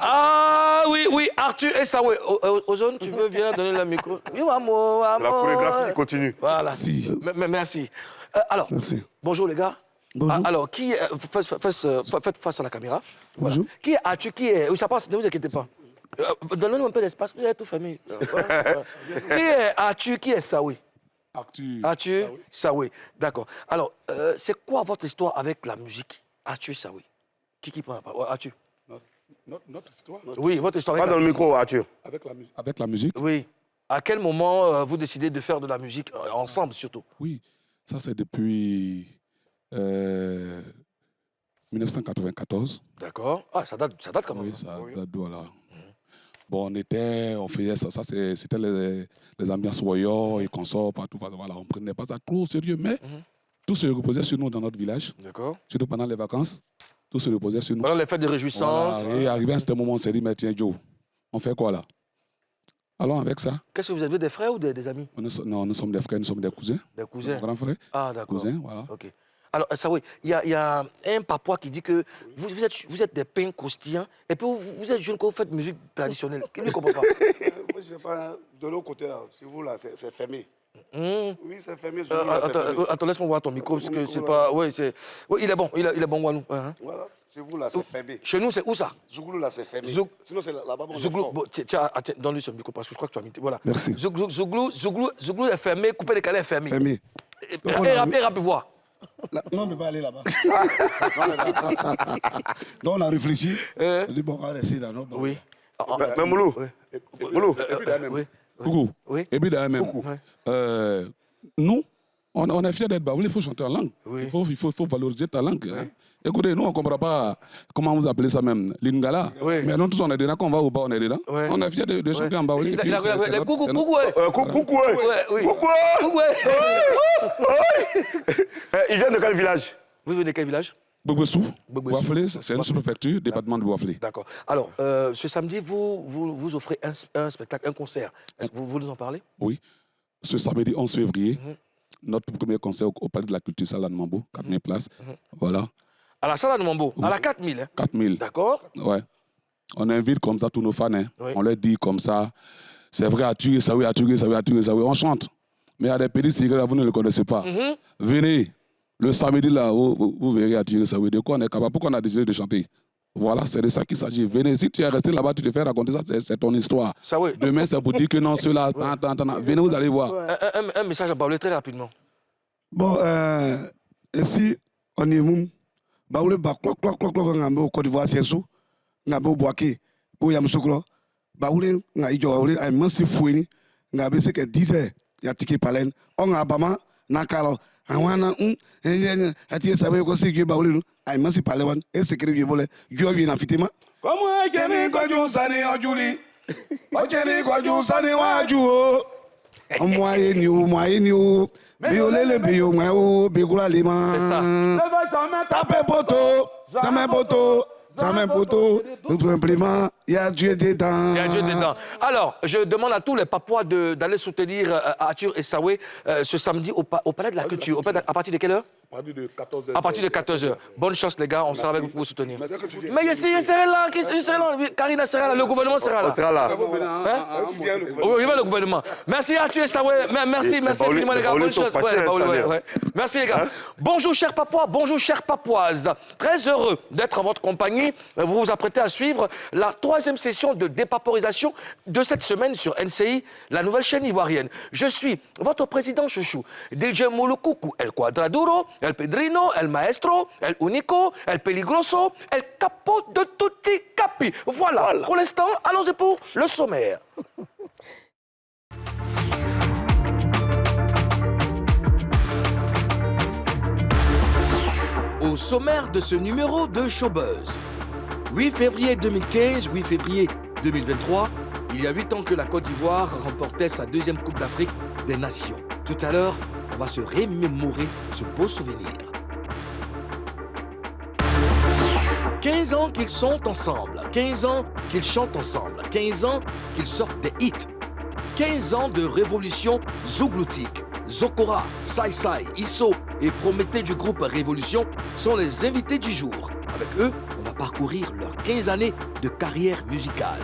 Ah oui, oui, Arthur et Saoué. Ozone, tu veux venir donner le micro? La chorégraphie continue. Voilà. Si. Merci. Alors, Merci. Bonjour les gars. Bonjour. Alors, qui est, faites face à la caméra. Bonjour. Qui est Arthur? Qui est... Ça passe, ne vous inquiétez pas. Donne-nous un peu d'espace, vous êtes tout famille. Qui est Arthur, qui est Saoui? Arthur Saoui, d'accord. Alors, c'est quoi votre histoire avec la musique? Arthur Saoui. Qui prend la parole? Arthur. Notre histoire. Oui, votre histoire Pas avec dans le micro, Arthur. Avec la musique. Oui. À quel moment vous décidez de faire de la musique ensemble surtout? Oui, ça c'est depuis 1994. D'accord. Ah, ça date quand même. Oui, ça date, voilà. Bon, on faisait ça, c'était les ambiances voyeurs et consorts, partout, voilà, on ne prenait pas ça trop au sérieux, mais tout se reposait sur nous dans notre village, D'accord. surtout pendant les vacances, tout se reposait sur nous. Pendant les fêtes de réjouissance. Voilà. Et arrivé à un certain moment, on s'est dit, mais tiens Joe, on fait quoi là? Allons avec ça. Qu'est-ce que vous avez, des frères ou des amis? Non, nous sommes des frères, nous sommes des cousins. Des cousins. Grands frères. Ah, d'accord. Cousins, voilà. Ok. Alors, ça oui, il y a un papa qui dit que vous êtes des pains croustillants et puis vous êtes jeune quand vous faites musique traditionnelle. Qui ne comprend pas? Moi, je sais pas, de l'autre côté, là, chez vous, là, c'est fermé. Oui, c'est fermé. Attends, laisse-moi voir ton micro, parce que c'est pas... Oui, il est bon, il est bon, Walou. Voilà, chez vous, là, c'est fermé. Chez nous, c'est où ça? Zouglou, là, c'est fermé. Sinon, c'est là-bas, on Zouglou, sort. bon, tiens, donne-lui ce micro, parce que je crois que tu as mis... Voilà. Merci. Zouglou est fermé, coupé décalé est fermé. Fermé. Et rapide, voir. Non, on ne peut pas aller là-bas. Donc on a réfléchi. On dit bon, on va rester là. Non, bon. Oui. Mais Moulou, Moulou, Oui. Coucou. Oui. Et puis d'ailleurs même, nous, on est fiers d'être baoulés, il faut chanter en langue. Oui. Il faut valoriser ta langue. Hein. Écoutez, nous, on ne comprend pas comment vous appelez ça même, l'ingala. Oui. Mais nous tous, on est dedans, quand on va au bas, on est dedans. Oui. On est fiers de chanter en baoulé. Il a coucou, ouais. coucou, Oui. coucou. Il vient de quel village? Vous venez de quel village? Bogbessou, Bogbessou. Boaflé, c'est une sous-préfecture, département de Boaflé. D'accord. Alors, ce samedi, vous offrez un spectacle, un concert. Vous nous en parlez? Oui. Ce samedi 11 février, notre premier concert au Palais de la Culture, Salle de Mambo, 4000 places. Voilà. À la salle de Mambo, à la 4000. Hein? 4000. D'accord. Ouais. On invite comme ça tous nos fans. Hein. Oui. On leur dit comme ça, c'est vrai, à tuer, ça oui, à tuer, ça oui, à tuer, ça oui. On chante. Mais il y a des petits secrets, vous ne le connaissez pas. Venez, le samedi là, vous verrez à tuer, ça oui. De quoi on est capable? Pourquoi on a décidé de chanter? Voilà, c'est de ça qu'il s'agit. Venez, si tu es resté là-bas, tu te fais raconter ça, c'est ton histoire. Ça oui. Demain, c'est pour dire que non, ceux-là, venez, vous allez voir. Un message à parler très rapidement. Bon, ici, on est moum. Bah, on est bas, cloc, on a au Côte d'Ivoire, c'est sous. On a au Boaké, où il y a Moussokro. Bah, on est un immense fouini. On a baissé que 10 heures. Il y a ticket palen. On a Bama, Nakalo. Awana, ati sabe ko se ba wole ay masi pale wan e secret vie bole yo vi na fitima Comment est-ce que tu sani ojuli? Ojeni ko ju sani waju o. moye ni o bi olele bi o ma o bi kula le ma C'est ça. tape poto jamais poto tout simplement il y a Dieu dedans. Il y a Dieu dedans. Alors, je demande à tous les Papouas d'aller soutenir Arthur et Saoui ce samedi au Palais de la Culture. À partir de quelle heure? À partir de 14h. À partir de 14h. Bonne chance, les gars. On sera avec vous pour vous soutenir. Mais je serai là. Karina sera là. Le gouvernement sera là. On sera là. Oui, le gouvernement. Merci Arthur et Saoui. Merci infiniment, les gars. Bonne chance. Merci, les gars. Bonjour, chers Papouas. Bonjour, chères Papouaises. Très heureux d'être en votre compagnie. Vous vous apprêtez à suivre la 3e session de dépaporisation de cette semaine sur NCI, la nouvelle chaîne ivoirienne. Je suis votre président chouchou, DJ Moulokoukou, El Quadraduro, El Pedrino, El Maestro, El Unico, El Peligroso, El Capo de Tutti Capi. Voilà. Pour l'instant, allons-y pour le sommaire. Au sommaire de ce numéro de Showbuzz. 8 février 2015, 8 février 2023, il y a 8 ans que la Côte d'Ivoire remportait sa 2e Coupe d'Afrique des Nations. Tout à l'heure, on va se remémorer ce beau souvenir. 15 ans qu'ils sont ensemble, 15 ans qu'ils chantent ensemble, 15 ans qu'ils sortent des hits, 15 ans de révolution zougloutique. Zokora, Sai Sai, Isso et Prométhée du groupe Révolution sont les invités du jour. Avec eux, on va parcourir leurs 15 années de carrière musicale.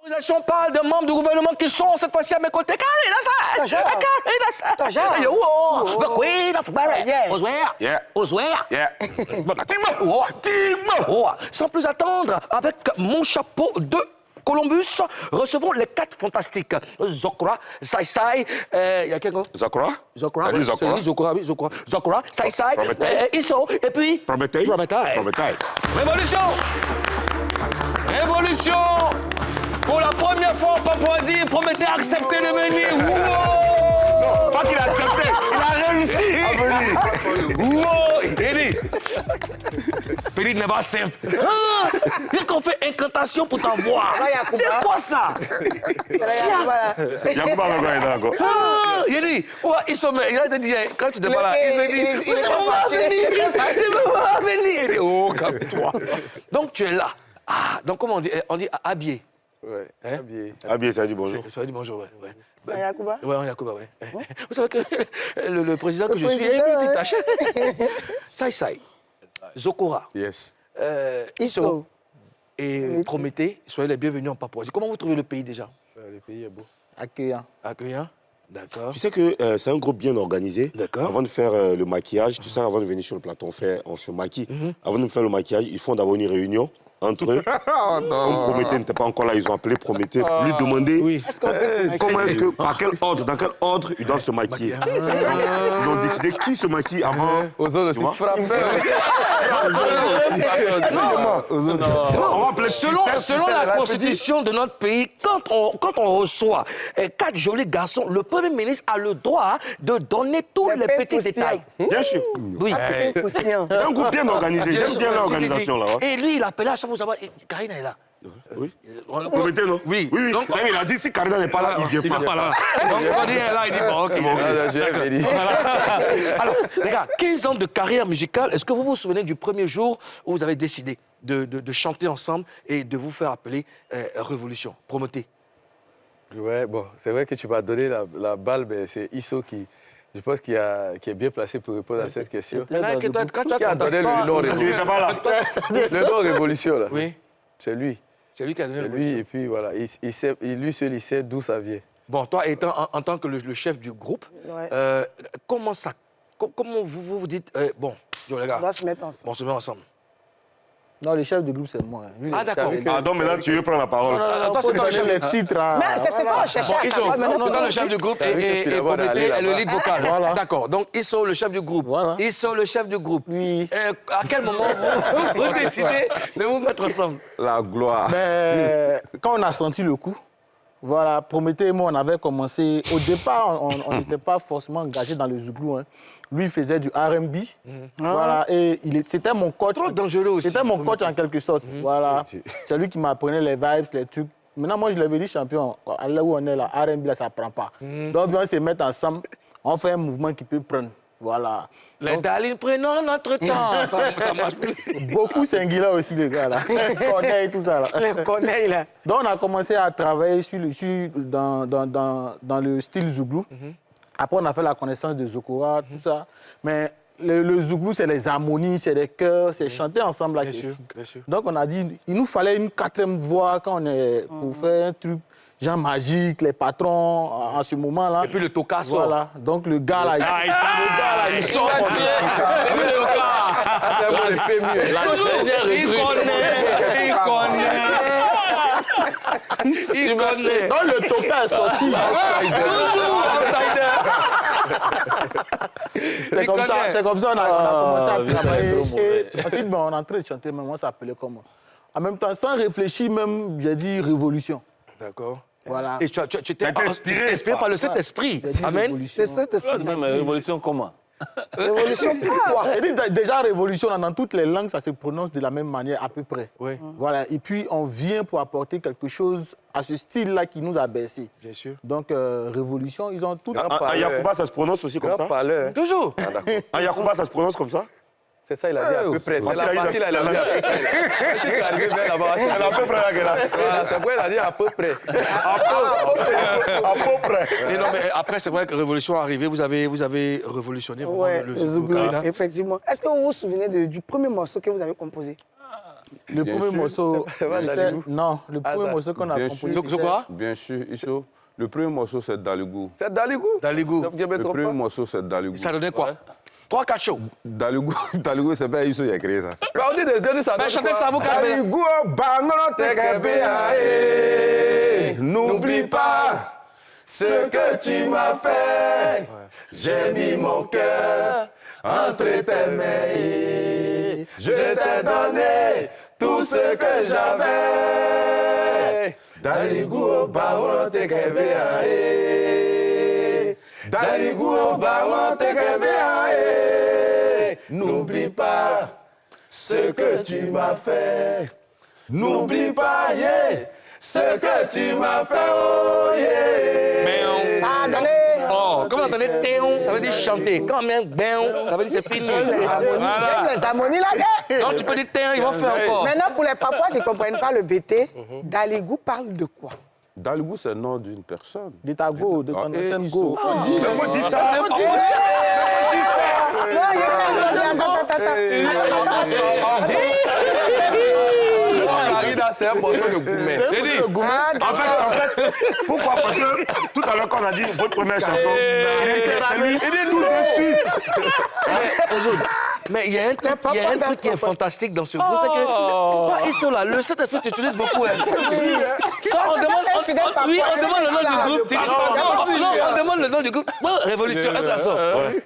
L'organisation parle de membres du gouvernement qui sont cette fois-ci à mes côtés. Sans plus attendre, avec mon chapeau de Columbus, recevons les 4 fantastiques. Zokora, Sai Sai, il y a quelqu'un? Zokora? Zokora, T'as dit Zokora? oui, Zokora, oui, Zokora. Zokora, Sai Sai, Isso, et puis... Prométhée? Prométhée. Révolution! Révolution! Pour la première fois en Papouasie, Prométhée a accepté de venir. Non, pas qu'il a accepté, il a réussi à venir. Wow! Eddie! Pédit n'est pas simple. Ah! Puisqu'on fait incantation pour t'avoir. C'est quoi ça? Yacouba va encore. Ah! Eddie, ils sont... Il a dit, quand tu n'es pas là, il se dit... Il ne peut pas venir. Eddie, oh, calme-toi. Donc tu es là. Ah, donc comment on dit? On dit habillé. Ouais, Hein? habillé. Ça dit bonjour. Ça veut dire bonjour, ouais. C'est un Yacouba? Ouais, Yacouba, ouais. Vous savez que le président que je suis, il a une petite tâche. Sai Sai, Zokora, Yes. Isso. et Prométhée, soyez les bienvenus en Papouasie. Comment vous trouvez le pays déjà? Le pays est beau. Accueillant. Accueillant? D'accord. Tu sais que c'est un groupe bien organisé. D'accord. Avant de faire le maquillage, tu sais, avant de venir sur le plateau, on se maquille. Avant de faire le maquillage, ils font d'abord une réunion entre eux. Comme Prométhée n'était pas encore là, ils ont appelé Prométhée pour lui demander comment est-ce que, dans quel ordre ils doivent se maquiller. Ils ont décidé qui se maquille avant. Aux autres aussi, frappe. Selon la constitution de notre pays, quand on reçoit 4 jolis garçons, le Premier ministre a le droit de donner tous les petits détails. Bien sûr. Oui. C'est un groupe bien organisé. J'aime bien l'organisation là. Et lui, il appelait à chaque fois, vous savoir, Karina est là. Oui. Prométhée, non? Oui. Donc, il a dit si Karina n'est pas là, il ne vient pas. là. Donc, quand il est là, il dit bon, ok. Alors, les gars, 15 ans de carrière musicale, est-ce que vous vous souvenez du premier jour où vous avez décidé de chanter ensemble et de vous faire appeler Révolution? Prométhée. Ouais, bon, c'est vrai que tu m'as donné la balle, mais c'est Isso qui, je pense, qui est bien placé pour répondre à cette question. Qui Qui a donné le nom Il n'était Révolution? pas là. Le nom Révolution, là. Oui. C'est lui. C'est lui qui a donné C'est le lui, et puis voilà. Lui seul, il sait d'où ça vient. Bon, toi, étant en tant que le chef du groupe, comment vous dites... bon, les gars, On doit se mettre ensemble. on se met ensemble. Non, le chef du groupe, c'est moi. Lui, Ah, d'accord. Ah, donc maintenant, tu veux prendre la parole. Toi, c'est toi le chef du groupe. titres. Mais c'est quoi on cherchait à savoir maintenant? Ils sont le chef du groupe et Prométhée est le lead vocal. Voilà. D'accord, donc ils sont le chef du groupe. Voilà. Ils sont le chef du groupe. Oui. À quel moment vous décidez de vous mettre ensemble? La gloire. Mais quand on a senti le coup, voilà, Prométhée et moi, on avait commencé. Au départ, on n'était pas forcément engagé dans le zouglou. Hein. Lui, il faisait du R&B. Voilà, et c'était mon coach. Trop dangereux aussi. C'était mon coach en quelque sorte. Voilà. C'est lui qui m'apprenait les vibes, les trucs. Maintenant, moi, je l'avais dit champion. Là où on est, là, R&B, là, ça ne prend pas. Donc, on se mettre ensemble. On fait un mouvement qui peut prendre. Voilà. Les Dalines, prenons notre temps. Ça marche plus. Beaucoup singuliers aussi, les gars, là. Corneille et tout ça, là. Les Corneille, là. Donc, on a commencé à travailler dans le style zouglou. Après, on a fait la connaissance de Zokora, tout ça. Mais le zouglou, c'est les harmonies, c'est les chœurs, c'est chanter ensemble. Là, Bien sûr. Donc, on a dit, il nous fallait une 4e voix quand on est pour faire un truc. Jean Magique, les patrons, en ce moment-là. Et puis le toka sort. Voilà. Donc le gars là, il sort. C'est moi le PMU. Il connaît. Donc le toka est sorti. C'est comme ça on a commencé à travailler. Ensuite, on est en train de chanter, mais moi, ça s'appelait comment? En même temps, sans réfléchir même, j'ai dit révolution. D'accord. Voilà. Et tu t'es inspiré par le Saint-Esprit. Amen. C'est cette esprit. Mais révolution comment? Révolution pourquoi? Déjà, révolution, dans toutes les langues, ça se prononce de la même manière à peu près. Oui. Voilà. Et puis, on vient pour apporter quelque chose à ce style-là qui nous a bercés. Bien sûr. Donc, révolution, ils ont tout... À Yacouba, ça se prononce aussi comme ça? Toujours. À Yacouba, ça se prononce comme ça? C'est ça, il a dit à peu près. C'est la partie là, il a dit à peu près. Si tu es arrivé vers là-bas, c'est À peu près là qu'elle a. Voilà, c'est quoi, il a dit à peu près. À peu près. Et non, mais après, c'est vrai que Révolution est arrivée, vous avez révolutionné vraiment Ouais, le le zouglou, Zoukla. effectivement. Est-ce que vous vous souvenez du premier morceau que vous avez composé? Le premier morceau, non, le premier morceau qu'on a composé. C'est quoi? Bien sûr, Iso. Le premier morceau, c'est Daligou. C'est Daligou? Daligou. Le premier morceau, c'est Daligou. Ça donnait quoi? 3-4 shows. Daligou, c'est pas Iso qui a créé ça. On dit de ça. Mais chantez ça, vous calmez. Daligou, bangono tekebea, n'oublie pas ce que tu m'as fait. J'ai mis mon cœur entre tes mains. Je t'ai donné tout ce que j'avais. Daligou, bangono tekebea, Daligou, bangono tekebea, n'oublie pas ce que tu m'as fait. N'oublie pas, ce que tu m'as fait, oh yeah. Ah, attendez. Oh, comment attendez? Ça veut dire chanter. Quand même, ça veut dire c'est fini. J'aime les harmonies là. Non, tu peux dire ils vont faire encore. Maintenant, pour les Papouas qui ne comprennent pas le BT, Daligou parle de quoi? Daligou, c'est le nom d'une personne. De ta go, de ton ancienne go. Dis ça. C'est un morceau de Goumé. En fait, pourquoi? Parce que tout à l'heure, quand on a dit votre première chanson, c'est lui tout de suite. Mais il y a un truc qui est fantastique dans ce groupe, c'est que quand ils sont là, le Saint-Esprit t'utilise beaucoup. Quand on demande le nom du groupe, on demande le nom du groupe. Bon, Révolution, un garçon.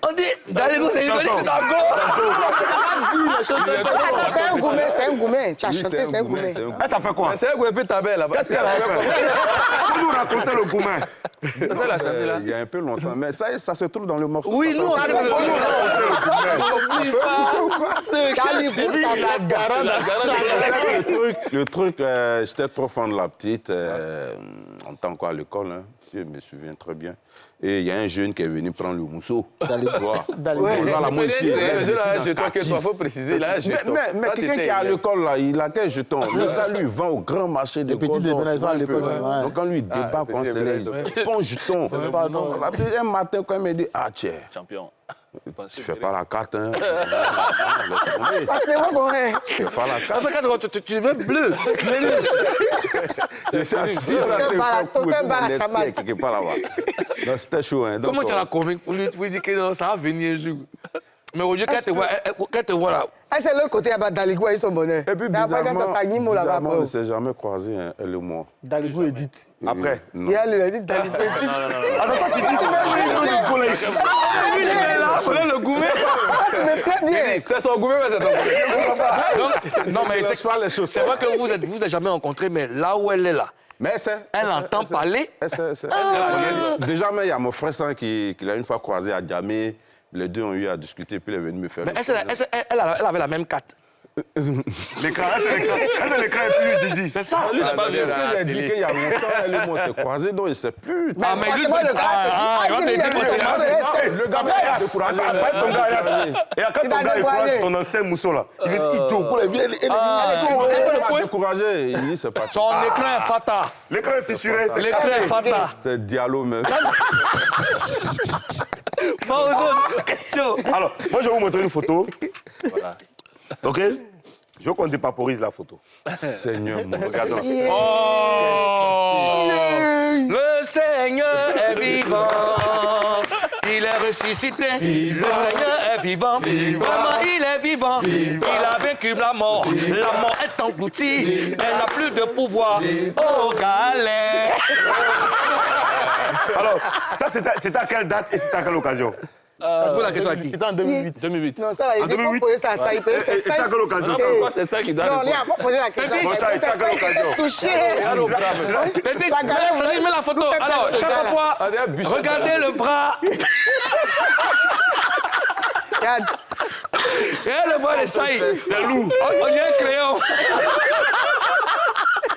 On dit, Daligou, c'est Révolution Tango. C'est un gourmet, c'est un gourmet. Tu as chanté, c'est un gourmet. Elle t'a fait quoi? C'est un gourmet ta belle là-bas. Qu'est-ce qu'elle a fait? Tu nous racontais le gourmet. Il y a un peu longtemps, mais ça se trouve dans le morceau. Oui, nous, on sait Le truc, j'étais trop fan de la petite, en tant qu'à l'école, hein, si je me souviens très bien. Et il y a un jeune qui est venu prendre le mousseau. Je crois que toi, il faut préciser. Mais quelqu'un qui est à l'école, là, il a quel jeton? Le gars, lui, vend au grand marché de petites déménagements à l'école. Donc, quand lui débat, quand c'est là, il prend un jeton. Un matin, quand il me dit, ah, tiens. Champion. Tu fais pas la carte, hein? Parce que moi, Tu fais pas la carte. tu veux bleu. C'est assis, quelque part là-bas. Donc, c'était chaud, hein? Comment tu l'as convaincu pour lui dire que non, ça va venir un jour? Mais au Dieu, quand tu vois là. C'est l'autre côté, Daligou a eu son bonheur. Et puis, bizarrement, on ne s'est jamais croisé, hein, elle et moi. Daligou Edith. Après? Il a dit Daligou Edith. Attends, tu dis que Le gourmet. Tu me plais bien. C'est son gourmet, mais c'est ton gourmet. Non, mais c'est vrai que vous n'êtes jamais rencontrés, mais là où elle est là, mais elle entend parler. Déjà, il y a mon frère San qui l'a une fois croisé à Djamé. Les deux ont eu à discuter, puis il est venu me faire. Mais elle avait la même carte. l'écran est plus Didi. C'est ça. C'est ce que j'ai dit qu'il y a longtemps, elle et moi s'est croisés, donc il ne sait plus. Ah, mais lui, le gars, et quand ton gars croise ton ancien mousseau là, il dit, il découragé, il dit, c'est pas. Son écran est fata. L'écran est fissuré, c'est l'écran est fata. C'est Diallo même. Alors, moi je vais vous montrer une photo. Voilà. Ok? Je veux qu'on dépaporise la photo. Seigneur, mon regardons. Le Seigneur est vivant. Il est ressuscité. Le Seigneur est vivant. Vraiment, il est vivant. Il a vaincu la mort. La mort est engloutie. Elle n'a plus de pouvoir. Oh, galère. Alors, ça, c'était à quelle date et c'était à quelle occasion? Ça se pose la question à qui? C'était en 2008. Non, ça, il faut poser ça. Et c'est à quelle occasion? C'est ça qui doit Non, il faut poser la question. C'est à quelle occasion? Touché. Mets la photo. Alors, chaque fois, regardez le bras. Regarde. Regardez le bras de Saïd. C'est lourd. On dirait un crayon.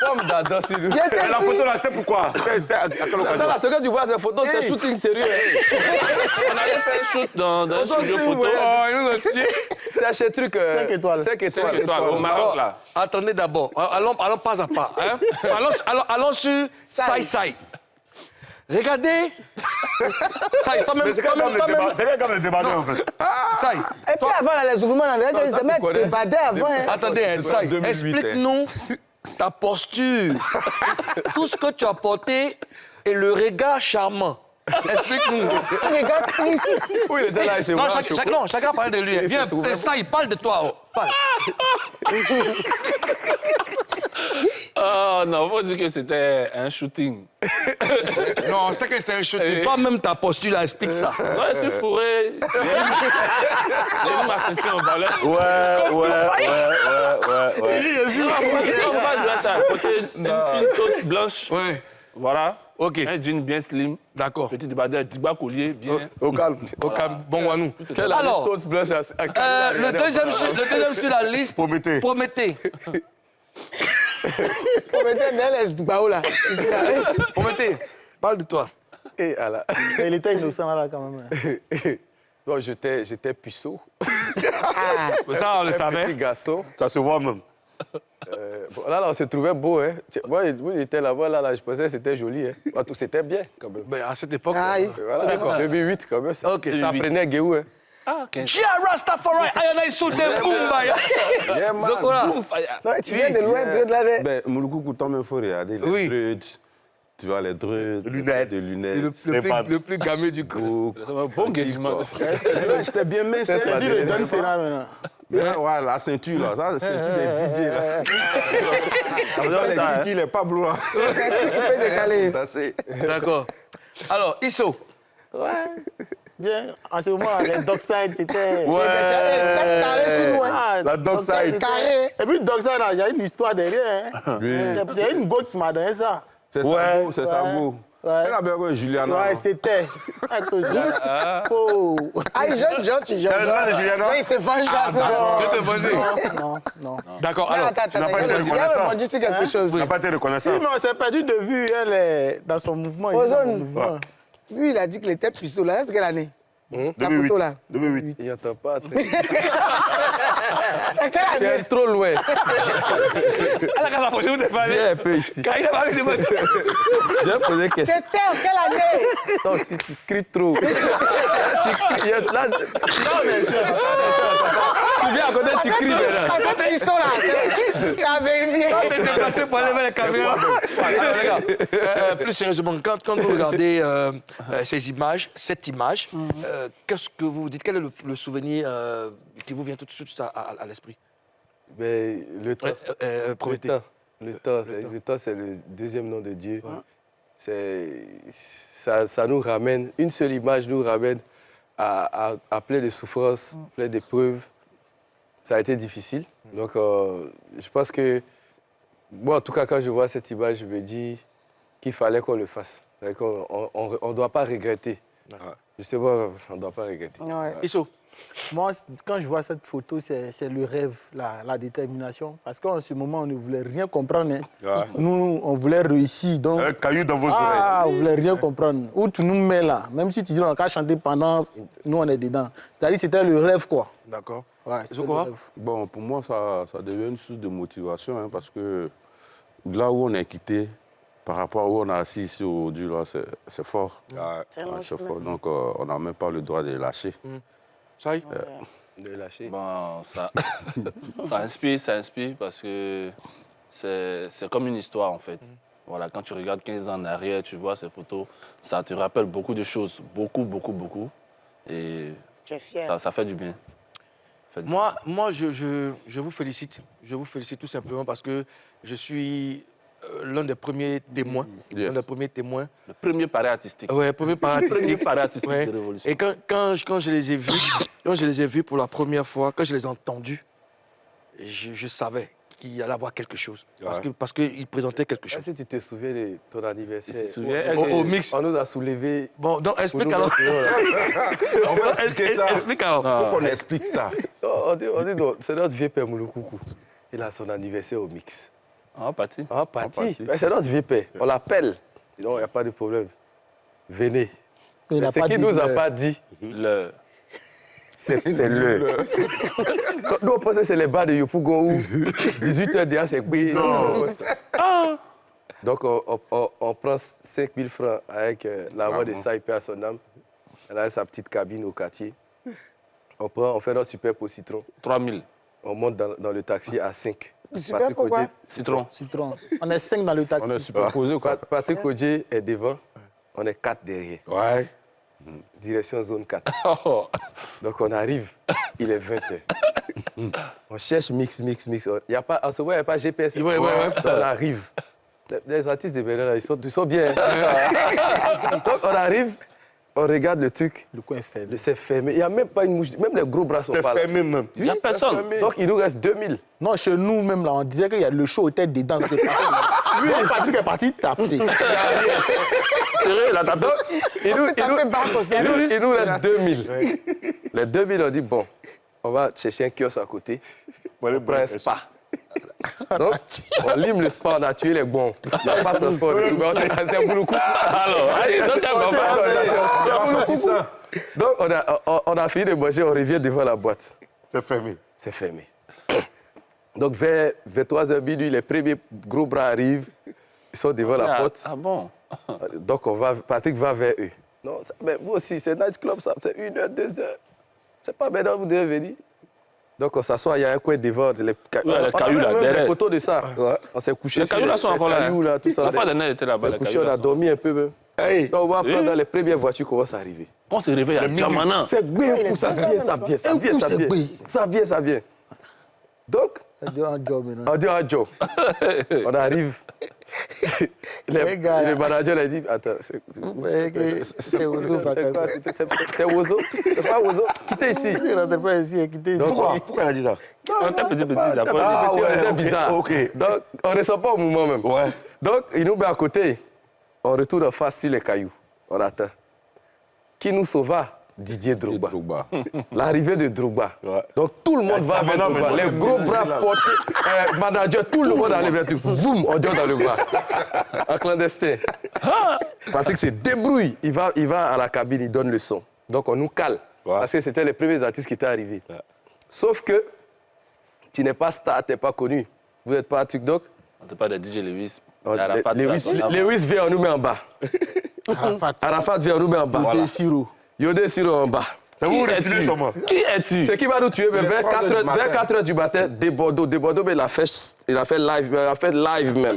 Mais la photo là, c'était pourquoi? C'était à quelle occasion? Ça là, ce que tu vois, cette photo, c'est shooting sérieux. On avait fait un shoot dans un studio photo. C'est chez truc. 5 étoiles. 5 étoiles. Au Maroc, là. Attendez d'abord. Allons pas à pas. Hein? Allons sur Sai. Regardez Ça y est, toi-même... C'est comme le débatteur, en fait. Ça y est. Et puis avant, les ouverts, on avait dit, ils évadaient avant. hein. Attendez, ça y est, explique-nous ta posture. Tout ce que tu as porté et le regard charmant. Explique-nous. Regarde ici. Oui, il était là, chez moi. Non, chacun parle de lui. Viens, ça, il parle de toi. Oh. Parle. Oh non, faut dire que c'était un shooting. Non, c'est que c'était un shooting. Pas même ta posture, là, explique ça. Ouais, c'est fourré. J'ai mis ma ceinture en valeur. Ouais. On va jouer ça. Côté une toast blanche. Ouais. Voilà. Ok. Un jean bien slim. D'accord. Petit débardeur, petit bas collier, bien. Au calme. Au calme. Bon, à nous. Alors, Alors, le deuxième sur la liste. Prométhée. Prométhée. Prométhée, mais les baou là. Prométhée. Parle de toi. Et alors. Il était innocent là quand même. Bon, j'étais puceau. Ça, on le Petit savait. garçon. Ça se voit même. Bon, là, on se trouvait beau. Hein. Moi, il était là-bas, là, je pensais que c'était joli. Hein. Tout, c'était bien, quand même. Mais à cette époque. Ah, Voilà, D'accord. 2008, quand même. Ça, Ok. ça prenait Guéou. Hein. Ah, ok. Gia Rastafari, Ayana Isoudem, Mumbai. Yeah, man. Zokola. Non, tu viens de loin, de là. Ben, Mouloukou, quand même, il faut regarder les Oui. druids. Tu vois, les druids, Lunettes. des lunettes. Le plus gamé du coup. C'est un bon guérissement. J'étais bien mince. C'est pas Tu le donnes Sénat maintenant. Ouais, la ceinture, là. Ça, c'est la ceinture des DJ, là. Ça, les DJ, les Pablo, là. Tu peux décaler. D'accord. Alors, Isso. Ouais. Bien. En ce moment, les Dockside, c'était. Ouais. Carré sur nous. hein. Ah, La Dockside. c'était- Carré. Et puis Dockside, là, il y a une histoire derrière. Hein. Oui. Il y a une go qui m'a donné ça. C'est Ouais. Sago, c'est Sago. Ouais. Elle a bien quoi, Juliana. Ouais, c'était. Oh. Ah, il jeune, tu jeune. T'as le droit de Juliana? Non, il se venge là. Je te venger. Non. D'accord, Non, alors. attends, n'as pas été il a reconnaissant. répondu sur quelque chose. Tu n'as pas été Si, reconnaissant. mais on s'est perdu de vue, elle est dans son mouvement. il est dans son Ozone. mouvement. Lui, il a dit qu'il était puceau là. Est-ce quelle année? La 2008. photo là. 2008. Il n'entend pas. C'est quelle Tu es année? trop loin. À la casa, je vous ai parlé. Viens un peu ici. Quand il a parlé de moi. Viens poser une question. C'était en quelle année? Toi aussi, tu cries trop. Tu cries. Là, non, mais tu viens à côté, tu cries maintenant. Ah, c'est puceau là. Tu as vérifié. Quand t'es déplacé pour aller vers la caméra. Alors, les gars, plus sérieusement, quand vous regardez ces images, cette image, qu'est-ce que vous dites? Quel est le souvenir qui vous vient tout de suite à l'esprit? Mais le temps. Prométhée. Le temps, c'est le deuxième nom de Dieu. Ça nous ramène, une seule image nous ramène à plein de souffrances, plein d'épreuves. Ça a été difficile. Donc, je pense que, moi, en tout cas, quand je vois cette image, je me dis qu'il fallait qu'on le fasse. On ne doit pas regretter. Justement, on ne doit pas regretter. Ouais. Isso. Moi, quand je vois cette photo, c'est le rêve, la détermination. Parce qu'en ce moment, on ne voulait rien comprendre. Hein. Ouais. Nous, on voulait réussir. Donc, Un caillou dans vos ah, oreilles. on voulait rien comprendre. Où tu nous mets là, même si tu dis on n'a qu'à chanter pendant, nous on est dedans. C'est-à-dire c'était le rêve quoi. D'accord. Ouais, c'était le Zokola? rêve. Bon, pour moi, ça devient une source de motivation, hein, parce que là où on est quitté, par rapport à où on a assis ici aujourd'hui, là, c'est fort. Ouais. C'est Ouais, long c'est chemin. fort. Donc, on n'a même pas le droit de lâcher. Ça y est. De lâcher. Bon, ça inspire parce que c'est comme une histoire en fait. Voilà, quand tu regardes 15 ans en arrière, tu vois ces photos, ça te rappelle beaucoup de choses, beaucoup. Et Tu es fier. ça fait du bien. Moi, je vous félicite. Je vous félicite tout simplement parce que je suis l'un des premiers témoins. Yes. L'un des premiers témoins. Le premier pari artistique. Ouais, premier Premier artistique. pari artistique Ouais. de Révolution. Et quand je les ai vus, pour la première fois, quand je les ai entendus, je savais qu'il allait avoir quelque chose. Parce qu'ils présentaient quelque chose. Si tu te souviens de ton anniversaire, Il se souvient, Au mix. on nous a soulevés. Bon, donc explique Nous, alors. On va expliquer ça. Explique alors. Faut qu'on explique ça. On dit non, c'est notre vieux père Mouloukoukou. Il a son anniversaire au mix. Ah, parti. Ah, parti. Mais c'est notre vieux père. On l'appelle. Non, il n'y a pas de problème. Venez. Il n'a Ce pas qu'il dit nous a le- pas dit, Le... c'est l'heure. Nous, on pensait que c'est les bars de Yopougon où 18h déjà, c'est payé. Donc, on prend 5 000 francs avec la voix de Saïpé à son âme. Elle a sa petite cabine au quartier. On fait notre super pour citron. 3 000. On monte dans le taxi à 5. Super pourquoi? Citron. On est 5 dans le taxi. On est superposé, quoi. Patrick Odje est devant, on est 4 derrière. Ouais. Direction zone 4. Donc on arrive, il est 20h. On cherche mix. En ce moment, il n'y a pas GPS. Ouais. Donc on arrive. Les artistes de Bénin, là, ils sont bien. Donc on arrive, on regarde le truc. Le coin est fermé. C'est fermé. Il n'y a même pas une mouche. Même les gros bras sont C'est pas là. fermé même. Il n'y a personne. Donc il nous reste 2000. Non, chez nous même, là, on disait que le show était dedans. C'était parti. Lui, Patrick est parti taper. Sérieux, la tata. Il nous reste 2000. Les 2000, on dit, bon, on va chercher un kiosque à côté. On prend un spa. Donc, on lime le spa, on a tué les bons. Il n'y a pas de transport de tout. C'est un boulot coup. Alors, allez, donne ta Donc, on a fini de manger, on revient devant la boîte. C'est fermé. C'est fermé. Donc, vers 23h minuit, les premiers gros bras arrivent. Ils sont devant la porte. Ah bon? Donc, Patrick va vers eux. Non, mais vous aussi, c'est night club, ça, c'est 1h, 2h. C'est pas maintenant, vous devez venir. Donc, on s'assoit, il y a un coin devant. Les cailloux, là, on a même derrière. des photos de ça. Ouais. On s'est couché Les cailloux, là, sont encore là. Cailloux, là, tout ça. La fois dernière, était là-bas. On s'est couché, on a dormi un peu même. Hey. Donc, on va prendre dans les premières voitures qu'on va arriver. Quand on se réveille à Djamana. C'est bien, ça vient. Donc, On dit un job maintenant. on dit un job. On arrive. Le manager a dit, attends, c'est Ozo, c'est Ozo. C'est pas Ozo. Quittez ici. Il rentre pas ici, quittez ici. Pourquoi elle a dit ça? On était petit, Ah ouais, C'était ok, bizarre. ok. Donc, on ne ressent pas au moment même. Ouais. Donc, il nous met à côté. On retourne en face sur les cailloux. On attend. Qui nous sauva? Didier Drogba. L'arrivée de Drogba. Ouais. Donc, tout le monde va vers maintenant, Drogba. Les gros bras portés, manager, tout le monde allait vers lui. Zoom, on dort dans le bras. En clandestin. Patrick se débrouille. Il va à la cabine, il donne le son. Donc, on nous cale. Ouais. Parce que c'était les premiers artistes qui étaient arrivés. Ouais. Sauf que tu n'es pas star, tu n'es pas connu. Vous n'êtes pas Tuc Doc. On n'était pas de DJ Lewis. Lewis vient, on nous met en bas. Arafat vient, on nous met en bas. Yodé Siro en bas. C'est vous reculez sur moi. Qui es-tu? C'est qui va nous tuer vers 4 heures du matin, de Bordeaux. De Bordeaux, mais il a fait live même.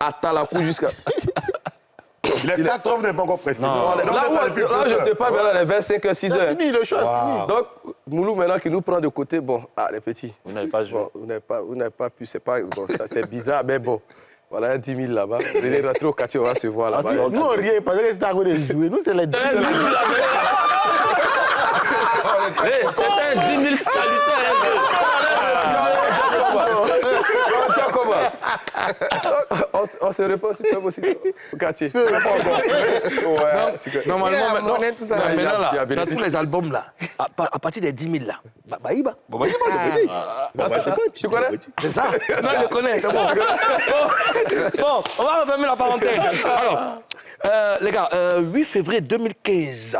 À Talakou jusqu'à... Il est 4 heures, vous n'êtes pas encore presté. Là, je te parle maintenant, les 25 h 6 heures. Fini le show. Donc, Moulou, maintenant, qui nous prend de côté, bon, les petits. Vous n'avez pas joué. Bon, vous n'avez pas pu, c'est pas... Bon, c'est bizarre, mais bon. Voilà, un 10 000 là-bas. Venez rentrer au quartier, on va se voir là-bas. Nous, on riait parce que c'était à cause de jouer. Nous, c'est les 10 000. C'était un 10 000 salutaires. On se répond super aussi au quartier. Normalement, maintenant, tout ça. maintenant, là, il y a dans bénéfice. tous les albums, là, à partir des 10 000, là, Baïba. Tu connais? C'est ça. Non, je le connais, c'est bon. Bon, on va refermer la parenthèse. Alors, les gars, 8 février 2015.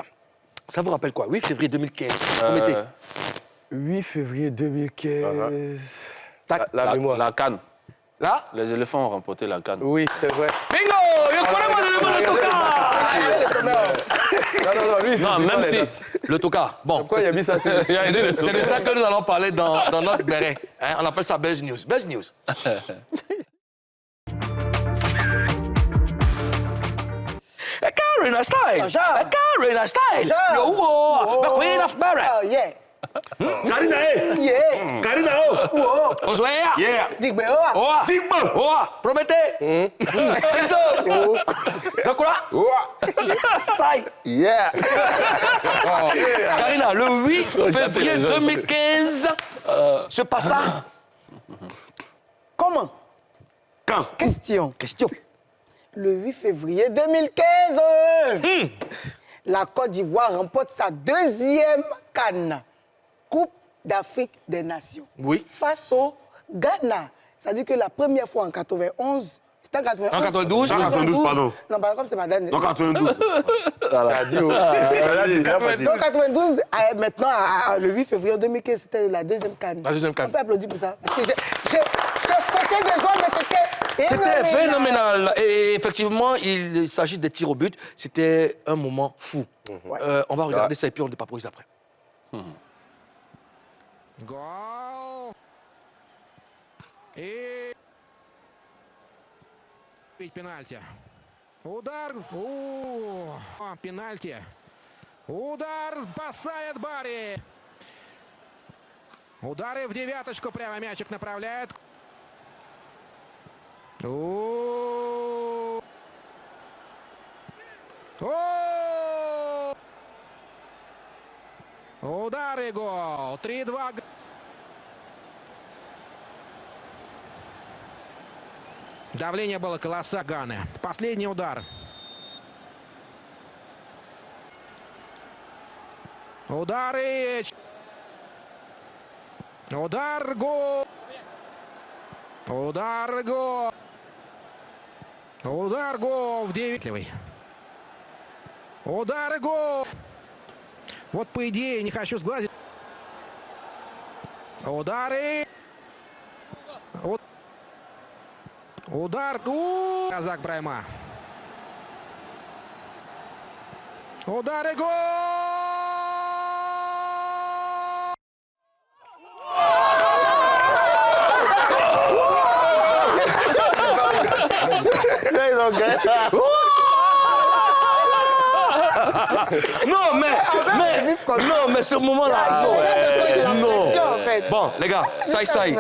Ça vous rappelle quoi? 8 février 2015. Promettez. 8 février 2015. Tac. La mémoire. La canne. Là? Les éléphants ont remporté la canne. Oui, c'est vrai. Bingo! Je connais moi le Toka! Non, même si... Le Toka. Bon. Pourquoi il a mis ça sur C'est de ça que nous allons parler dans notre béret. Hein, on appelle ça Buzz News. Buzz News. Karina Style! Karina Style! Yo, whoa! The Queen of Barrett! Oh, yeah. Karina, Yeah. Karina, oh! Oswaya! Yeah! Digbe, oh. Oa! Digba! Oa! Promettez! Iso! Sakura! Sai! Yeah! Karina, le 8 février 2015 se passa. Comment? Quand? Question. Question. Le 8 février 2015, la Côte d'Ivoire remporte sa 2e CAN, Coupe d'Afrique des Nations. Oui. Face au Ghana. C'est-à-dire que la première fois en 91, c'était en 91. En 92? En 92, pardon. Non, par exemple, c'est ma dernière. Donc 92. Donc 92, maintenant, le 8 février 2015, c'était la 2e CAN. La 2e CAN. On peut applaudir pour ça. Parce que j'ai sauté des gens, mais c'était C'était phénoménal. Et effectivement, il s'agit des tirs au but. C'était un moment fou. On va regarder ça et puis on dépaporise après. Гол. И пенальти. Удар. Пенальти. Удар спасает Барри. Удары в девяточку. Прямо мячик направляет. Удар и гол. 3-2. Давление было колоссальное. Последний удар. Удары. Удар, гол. Удар, гол. Удар, гол в 9. Удар и гол. Вот по идее, не хочу сглазить. Удары. Удар. Казак Брайма. Удар и гол. Non, mais ce moment-là, non. En fait. Bon, les gars, Saï,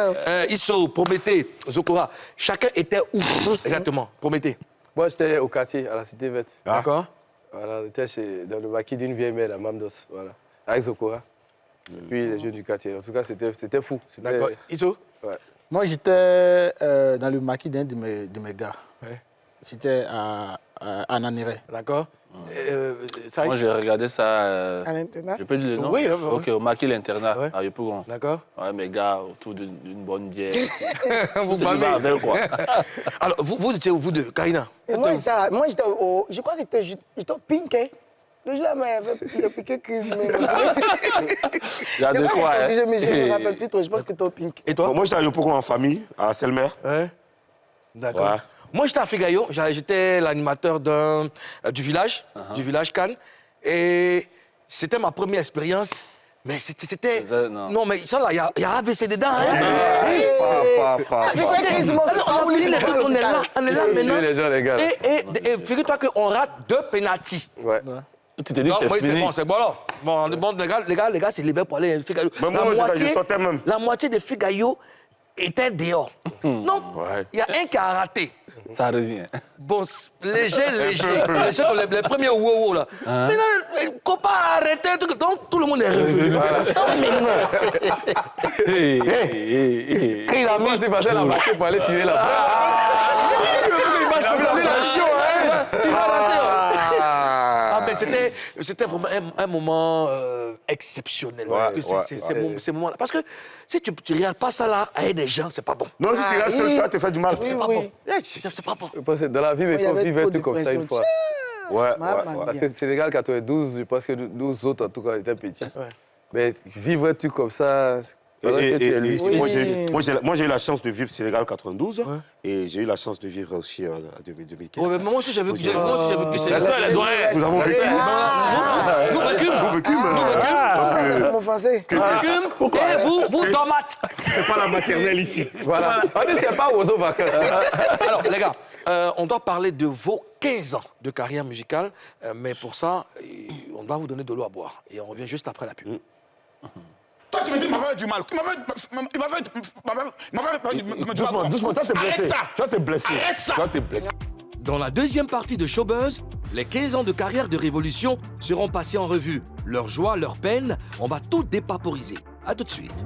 Isso, Prométhée, Zokora, chacun était où exactement? Prométhée. Moi, j'étais au quartier, à la Cité Verte. D'accord. Voilà, on était dans le maquis d'une vieille mère à Mamdos, voilà, avec Zokora. Puis les jeunes du quartier. En tout cas, c'était fou. D'accord. Isso? Ouais. Moi, j'étais dans le maquis d'un de mes gars. Ouais. C'était à Nanéré. D'accord. Moi, j'ai regardé ça. À l'internat. Je peux dire le nom? Oui, Ok, au Maquis l'internat, Ouais. à Yopougon. D'accord. Ouais, mes gars, autour d'une bonne bière. Vous C'est du parlez. bordel, quoi. Alors, vous étiez où, vous deux, Karina? Et moi, j'étais au... Je crois que j'étais au Pink, hein. Le jour-là, j'ai piqué crise. Il y a de quoi, hein. Je me rappelle plus trop, je pense que t'es au Pink. Et toi? Moi, j'étais à Yopougon en famille, à la Selmer. Ouais. D'accord. Ouais. Moi, j'étais à Figayo. J'étais l'animateur du village Cannes. Et c'était ma première expérience. Mais c'était... Non, mais ça, là, il y a AVC dedans. Hein? On est là maintenant. Les gens, les gars. Et figure-toi qu'on rate 2 pénaltys. Ouais. Tu t'es dit que c'est fini. C'est bon, alors. Bon, les gars, c'est levé pour aller à Figayo. Mais moi, je sortais même. La moitié de Figayo était dehors. Non, il y a un qui a raté. Ça revient. Bon, léger. Les premiers wow là. Mais là, le copain a arrêté, donc tout le monde est revenu. Il a mis, c'est passé la marché pour aller tirer la C'était vraiment un moment exceptionnel. Ouais, parce que ces moments-là. Parce que si tu ne regardes pas ça là, avec des gens, c'est pas bon. Non, si tu restes seul, ça te fait du mal. C'est pas bon. C'est pas bon. Je pense que dans la vie, il faut vivre tout comme ça une fois. Ouais. Parce que Sénégal 92, je pense que nous autres, en tout cas, étaient petits. Mais vivre tout comme ça... Moi, j'ai eu la chance de vivre Sénégal 92 et j'ai eu la chance de vivre aussi en 2015. Ouais, mais moi aussi, j'ai vécu Sénégal. Nous avons vécu. Nous vécûmes. C'est mon français. Et vous tomates. C'est pas la maternelle ici. Voilà. On ne sait pas où aux vacances. Alors, les gars, on doit parler de vos 15 ans de carrière musicale, mais pour ça, on doit vous donner de l'eau à boire. Et on revient juste après la pub. Toi, tu me dis qu'il m'a fait du mal. Il m'a fait Doucement, toi, t'es blessé. Toi, t'es blessé. Arrête ça. Toi, t'es blessé. Dans la deuxième partie de Showbuzz, les 15 ans de carrière de Révolution seront passés en revue. Leur joie, leur peine, on va tout dépaporiser. À tout de suite.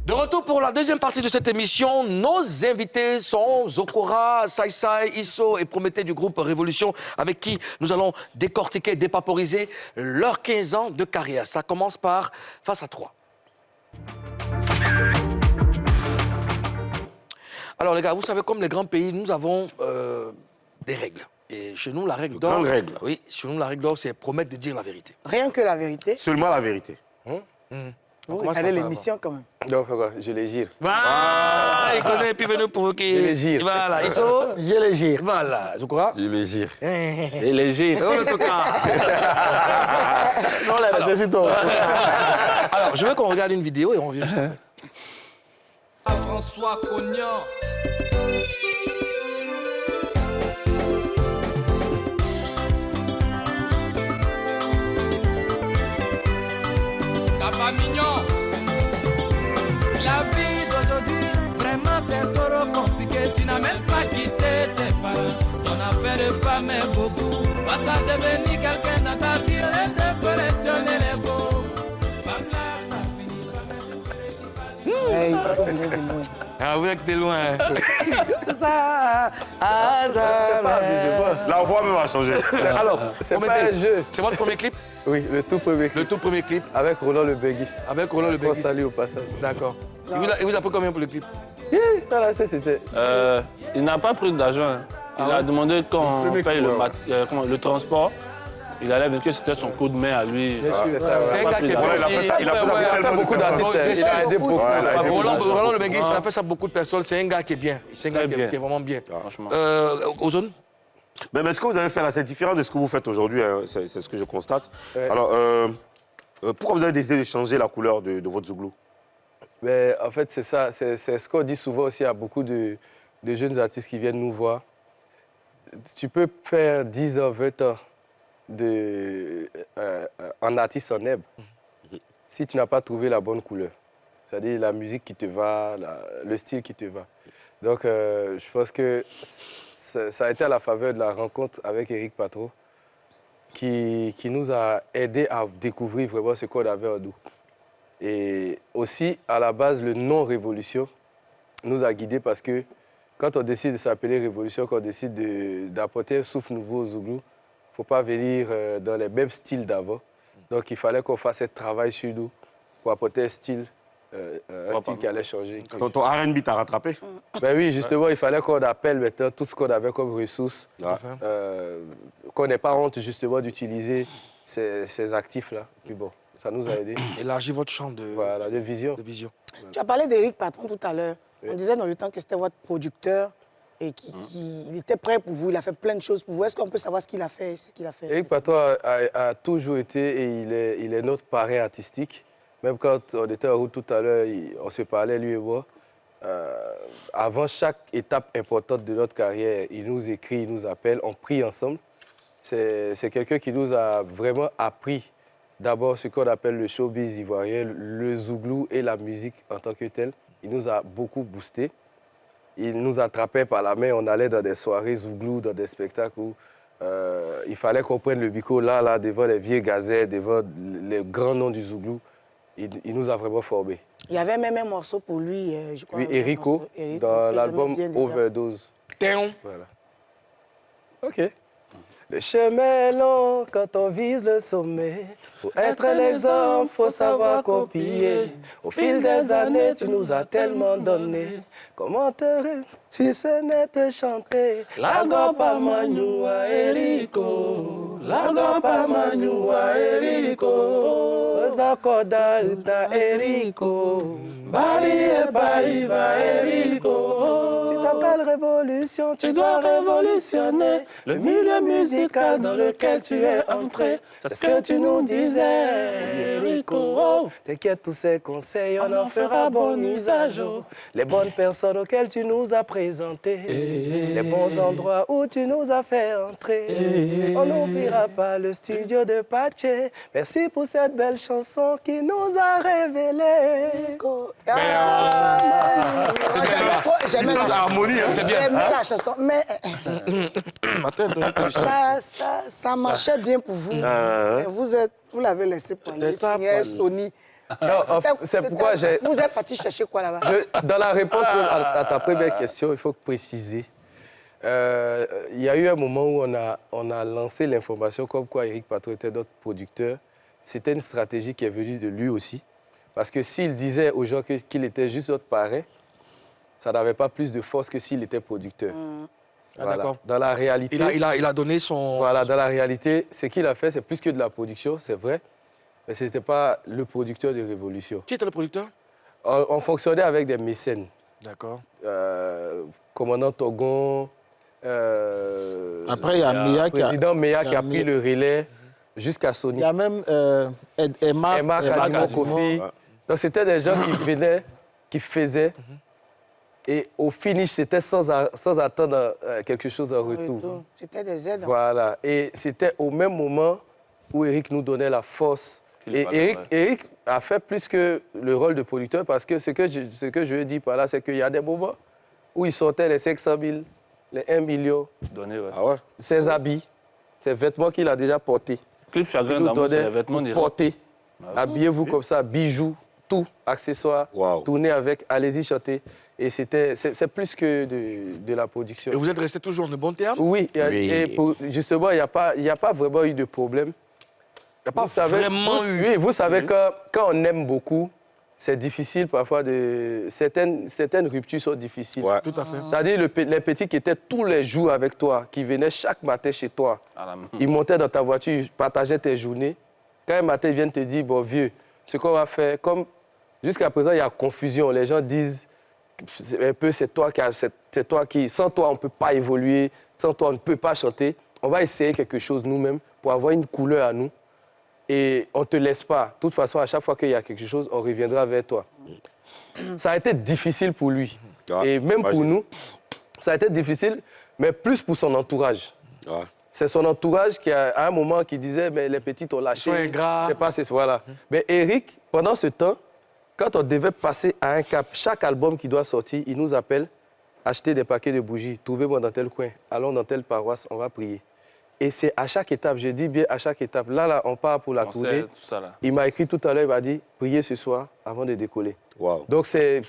De retour pour la deuxième partie de cette émission, nos invités sont Zokora, Saï, Isso et Prométhée du groupe Révolution, avec qui nous allons décortiquer, dépaporiser leurs 15 ans de carrière. Ça commence par Face à 3. Alors les gars, vous savez, comme les grands pays, nous avons des règles. Et chez nous, la règle d'or... Grandes règles. Oui, chez nous, la règle d'or, c'est promettre de dire la vérité. Rien que la vérité. Seulement la vérité. Vous regardez l'émission quand même. Donc, je les gire. Voilà, il connaît, puis venu provoquer. Je les gire. Voilà, ils sont. Je les gire. Voilà, je crois. Je les gire. Et les gire. En tout cas. Non, là, c'est toi. Alors, je veux qu'on regarde une vidéo et on revient juste après. François Cognan. Papa Mignon. La vie d'aujourd'hui, vraiment c'est trop compliqué. Tu n'as même pas quitté tes parents. Ton affaire de femme est beaucoup. Vas à devenir quelqu'un dans ta vie et de collectionner les beaux. Femme là, ça finit par mettre Hey, vous venez de loin. Ah, vous êtes de loin. La voix même a changé. Alors, C'est pas un jeu. C'est votre premier clip? Oui, le tout premier clip. Le tout premier clip Avec Roland Le Béguis. avec Roland Le On Béguis. salue au passage. D'accord. Il vous a pris combien pour le clip? Voilà, ça c'était. Il n'a pas pris d'argent. Hein. Il a demandé qu'on premier paye coup, le transport. Il allait venir que c'était son coup de main à lui. Bien sûr, ça, C'est un gars qui est Voilà, il a fait ça, il a fait ça pour tellement de beaucoup personnes. d'artistes. Il a aidé beaucoup. Ouais, il a aidé beaucoup. Roland Le Béguis, ça fait ça beaucoup de personnes. C'est un gars qui est bien. C'est un gars Très bien. qui est vraiment bien. Franchement. Ozone? Mais ce que vous avez fait là, c'est différent de ce que vous faites aujourd'hui, hein, c'est ce que je constate. Ouais. Alors, pourquoi vous avez décidé de changer la couleur de votre zouglou? Mais en fait, c'est ça. C'est ce qu'on dit souvent aussi à beaucoup de jeunes artistes qui viennent nous voir. Tu peux faire 10 ans, 20 ans en artiste en herbe si tu n'as pas trouvé la bonne couleur. C'est-à-dire la musique qui te va, le style qui te va. Donc, je pense que ça a été à la faveur de la rencontre avec Éric Patro qui nous a aidé à découvrir vraiment ce qu'on avait en nous. Et aussi, à la base, le nom Révolution nous a guidés parce que quand on décide de s'appeler Révolution, quand on décide d'apporter un souffle nouveau au Zouglou, il ne faut pas venir dans les mêmes styles d'avant. Donc, il fallait qu'on fasse un travail sur nous pour apporter un style qui allait changer. Ton R&B t'a rattrapé? Ben oui, justement, il fallait qu'on appelle maintenant tout ce qu'on avait comme ressources, qu'on n'ait pas honte justement d'utiliser ces actifs-là. Puis bon, ça nous a aidés. Élargir votre champ de vision. Tu as parlé d'Éric Patron tout à l'heure. On disait dans le temps que c'était votre producteur et qu'il était prêt pour vous. Il a fait plein de choses pour vous. Est-ce qu'on peut savoir ce qu'il a fait? Éric Patron a toujours été et il est notre parrain artistique. Même quand on était en route tout à l'heure, on se parlait, lui et moi. Avant chaque étape importante de notre carrière, il nous écrit, il nous appelle, on prie ensemble. C'est quelqu'un qui nous a vraiment appris d'abord ce qu'on appelle le showbiz ivoirien, le zouglou et la musique en tant que telle. Il nous a beaucoup boosté. Il nous attrapait par la main, on allait dans des soirées zouglou, dans des spectacles où il fallait qu'on prenne le bico là, devant les vieux gazets, devant les grands noms du zouglou. Il nous a vraiment formés. Il y avait même un morceau pour lui, je crois. Oui, Erico, dans l'album Overdose. Voilà. OK. Le chemin est long quand on vise le sommet. Pour être l'exemple, faut savoir copier. Au fil des années, tu nous as tellement donné. Comment te rêver si ce n'est te chanter? Lago pa manua Erico, lago pa manua Erico. Osnakoda uta Erico, Bali et Baïva Erico. Tu t'appelles Révolution, tu dois révolutionner le milieu musical dans lequel tu es entré. C'est ce que tu nous disais, Erico. T'inquiète, tous ces conseils, on en fera bon usage. Les bonnes personnes auxquelles tu nous as présentées, les bons endroits où tu nous as fait entrer. On n'oubliera pas le studio de Pache. Merci pour cette belle chanson qui nous a révélé. J'aimais la chanson, mais ça marchait bien pour vous. Vous l'avez laissé prendre. Sony. C'est pourquoi j'ai... Vous êtes parti chercher quoi là-bas? Dans la réponse à ta première question, il faut préciser. Il y a eu un moment où on a lancé l'information comme quoi Éric Patro était notre producteur. C'était une stratégie qui est venue de lui aussi. Parce que s'il disait aux gens qu'il était juste notre parrain, ça n'avait pas plus de force que s'il était producteur. Voilà. Dans la réalité... Il a donné son... Voilà, dans la réalité, ce qu'il a fait, c'est plus que de la production, c'est vrai. mais ce n'était pas le producteur de Révolution. Qui était le producteur? On fonctionnait avec des mécènes. D'accord. Commandant Togon. Après, il y a Meya qui a... Président Meya qui a pris le relais jusqu'à Sony. Il y a même Emma Kadimo Kofi. Donc, c'était des gens qui venaient, qui faisaient. Et au finish, c'était sans attendre quelque chose en retour. C'était des aides. Voilà. Et c'était au même moment où Eric nous donnait la force. Et Eric a fait plus que le rôle de producteur parce que ce que je veux dire par là, c'est qu'il y a des moments où il sortait les 500 000, les 1 million, ses habits, ses vêtements qu'il a déjà portés. Clip Chagrin d'amour, c'est les vêtements direct. Portez, habillez-vous comme ça, bijoux, tout, accessoires, tournez avec, allez-y chanter. Et c'est plus que de la production. Et vous êtes restés toujours en bon terme? Oui, et justement, il n'y a pas vraiment eu de problème. Il n'y a pas vraiment eu... Oui, vous savez que quand on aime beaucoup, c'est difficile parfois de... Certaines ruptures sont difficiles. Ouais. Tout à fait. C'est-à-dire les petits qui étaient tous les jours avec toi, qui venaient chaque matin chez toi, ils montaient dans ta voiture, ils partageaient tes journées. Quand un matin, ils viennent te dire, bon vieux, ce qu'on va faire, comme jusqu'à présent, il y a confusion. Les gens disent... un peu, c'est toi qui... Sans toi, on ne peut pas évoluer. Sans toi, on ne peut pas chanter. On va essayer quelque chose nous-mêmes pour avoir une couleur à nous. Et on ne te laisse pas. De toute façon, à chaque fois qu'il y a quelque chose, on reviendra vers toi. Ça a été difficile pour lui. Et même pour nous, ça a été difficile, mais plus pour son entourage. C'est son entourage qui, à un moment, qui disait, mais les petits t'ont lâché. Ils sont ingrats. Voilà. Mais Eric, pendant ce temps, quand on devait passer à un cap, chaque album qui doit sortir, il nous appelle, acheter des paquets de bougies, trouvez-moi dans tel coin, allons dans telle paroisse, on va prier. Et c'est à chaque étape, je dis bien à chaque étape. Là, on part pour la tournée. Tout ça, là. Il m'a écrit tout à l'heure, il m'a dit, priez ce soir avant de décoller. Donc, il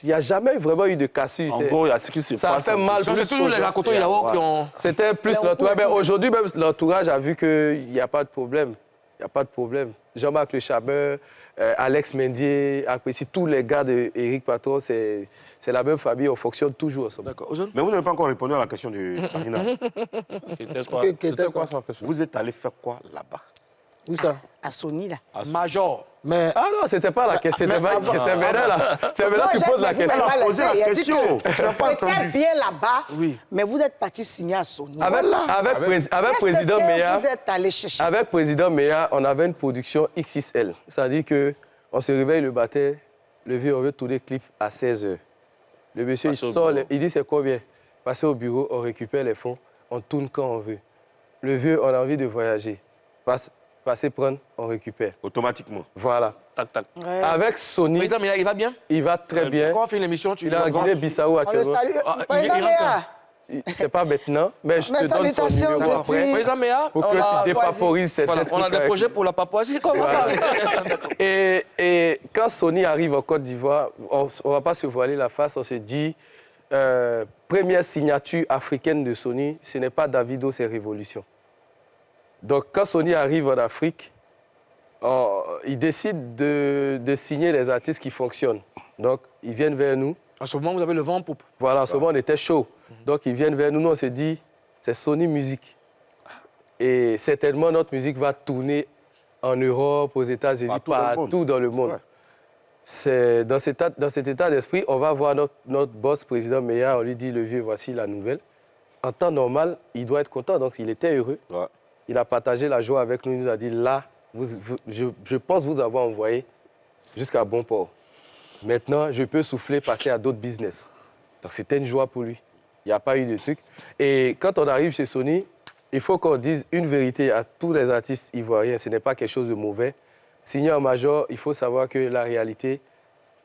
n'y a jamais vraiment eu de cassure. En gros, il y a ce qui se passe. Ça fait mal. C'est toujours les racontants Yao qui ont... C'était plus l'entourage. Mais aujourd'hui, même l'entourage a vu qu'il n'y a pas de problème. Il n'y a pas de problème. Jean-Marc Le Chabeur, Alex Mendier, apprécie tous les gars d'Éric Patron, c'est la même famille, on fonctionne toujours ensemble. D'accord. Mais vous n'avez pas encore répondu à la question de Marina. C'était quoi sa question? Vous êtes allé faire quoi là-bas? Où ça? À Sony, là. Major. Mais... Ah non, c'était pas la question. C'est maintenant là. C'est maintenant que tu poses la question. Posez la question. Tu n'as pas entendu. C'était bien là-bas, mais vous êtes parti signer à Sony. Avec Président Meya, vous êtes allé chercher. avec Président Meya, on avait une production XXL. C'est-à-dire qu'on se réveille le matin, le vieux, on veut tourner clip à 16h. Le monsieur, il sort, il dit c'est combien? Passer au bureau, on récupère les fonds, on tourne quand on veut. Le vieux, on a envie de voyager. Passer, prendre, on récupère. Automatiquement. Voilà. Tac, tac. Ouais. Avec Sony, Président Meya, il va bien? il va très bien. Quand on fait une émission, tu Il est en Guinée-Bissau On le actuellement. salue. il Président rentre Meya. C'est pas maintenant, mais je Mes te donne son salutations numéro après. depuis... Président Meya, Pour que tu dépaporises cette voilà, on a des projets pour la Papouasie. Comment parler? Et quand Sony arrive en Côte d'Ivoire, on ne va pas se voiler la face, on se dit, première signature africaine de Sony, ce n'est pas Davido, c'est Révolution. Donc quand Sony arrive en Afrique, ils décident de signer les artistes qui fonctionnent. Donc ils viennent vers nous. En ce moment, vous avez le vent en poupe. Voilà, en ce moment, on était chaud. Donc ils viennent vers nous, on se dit, c'est Sony Music. Et certainement, notre musique va tourner en Europe, aux États-Unis, partout dans le monde. C'est dans cet état d'esprit, on va voir notre boss, président Meya, on lui dit, le vieux, voici la nouvelle. En temps normal, il doit être content, donc il était heureux. Il a partagé la joie avec nous, il nous a dit, là, je pense vous avoir envoyé jusqu'à bon port. Maintenant, je peux souffler, passer à d'autres business. Donc c'était une joie pour lui. Il n'y a pas eu de truc. Et quand on arrive chez Sony, il faut qu'on dise une vérité à tous les artistes ivoiriens. Ce n'est pas quelque chose de mauvais. Signer en major, il faut savoir que la réalité,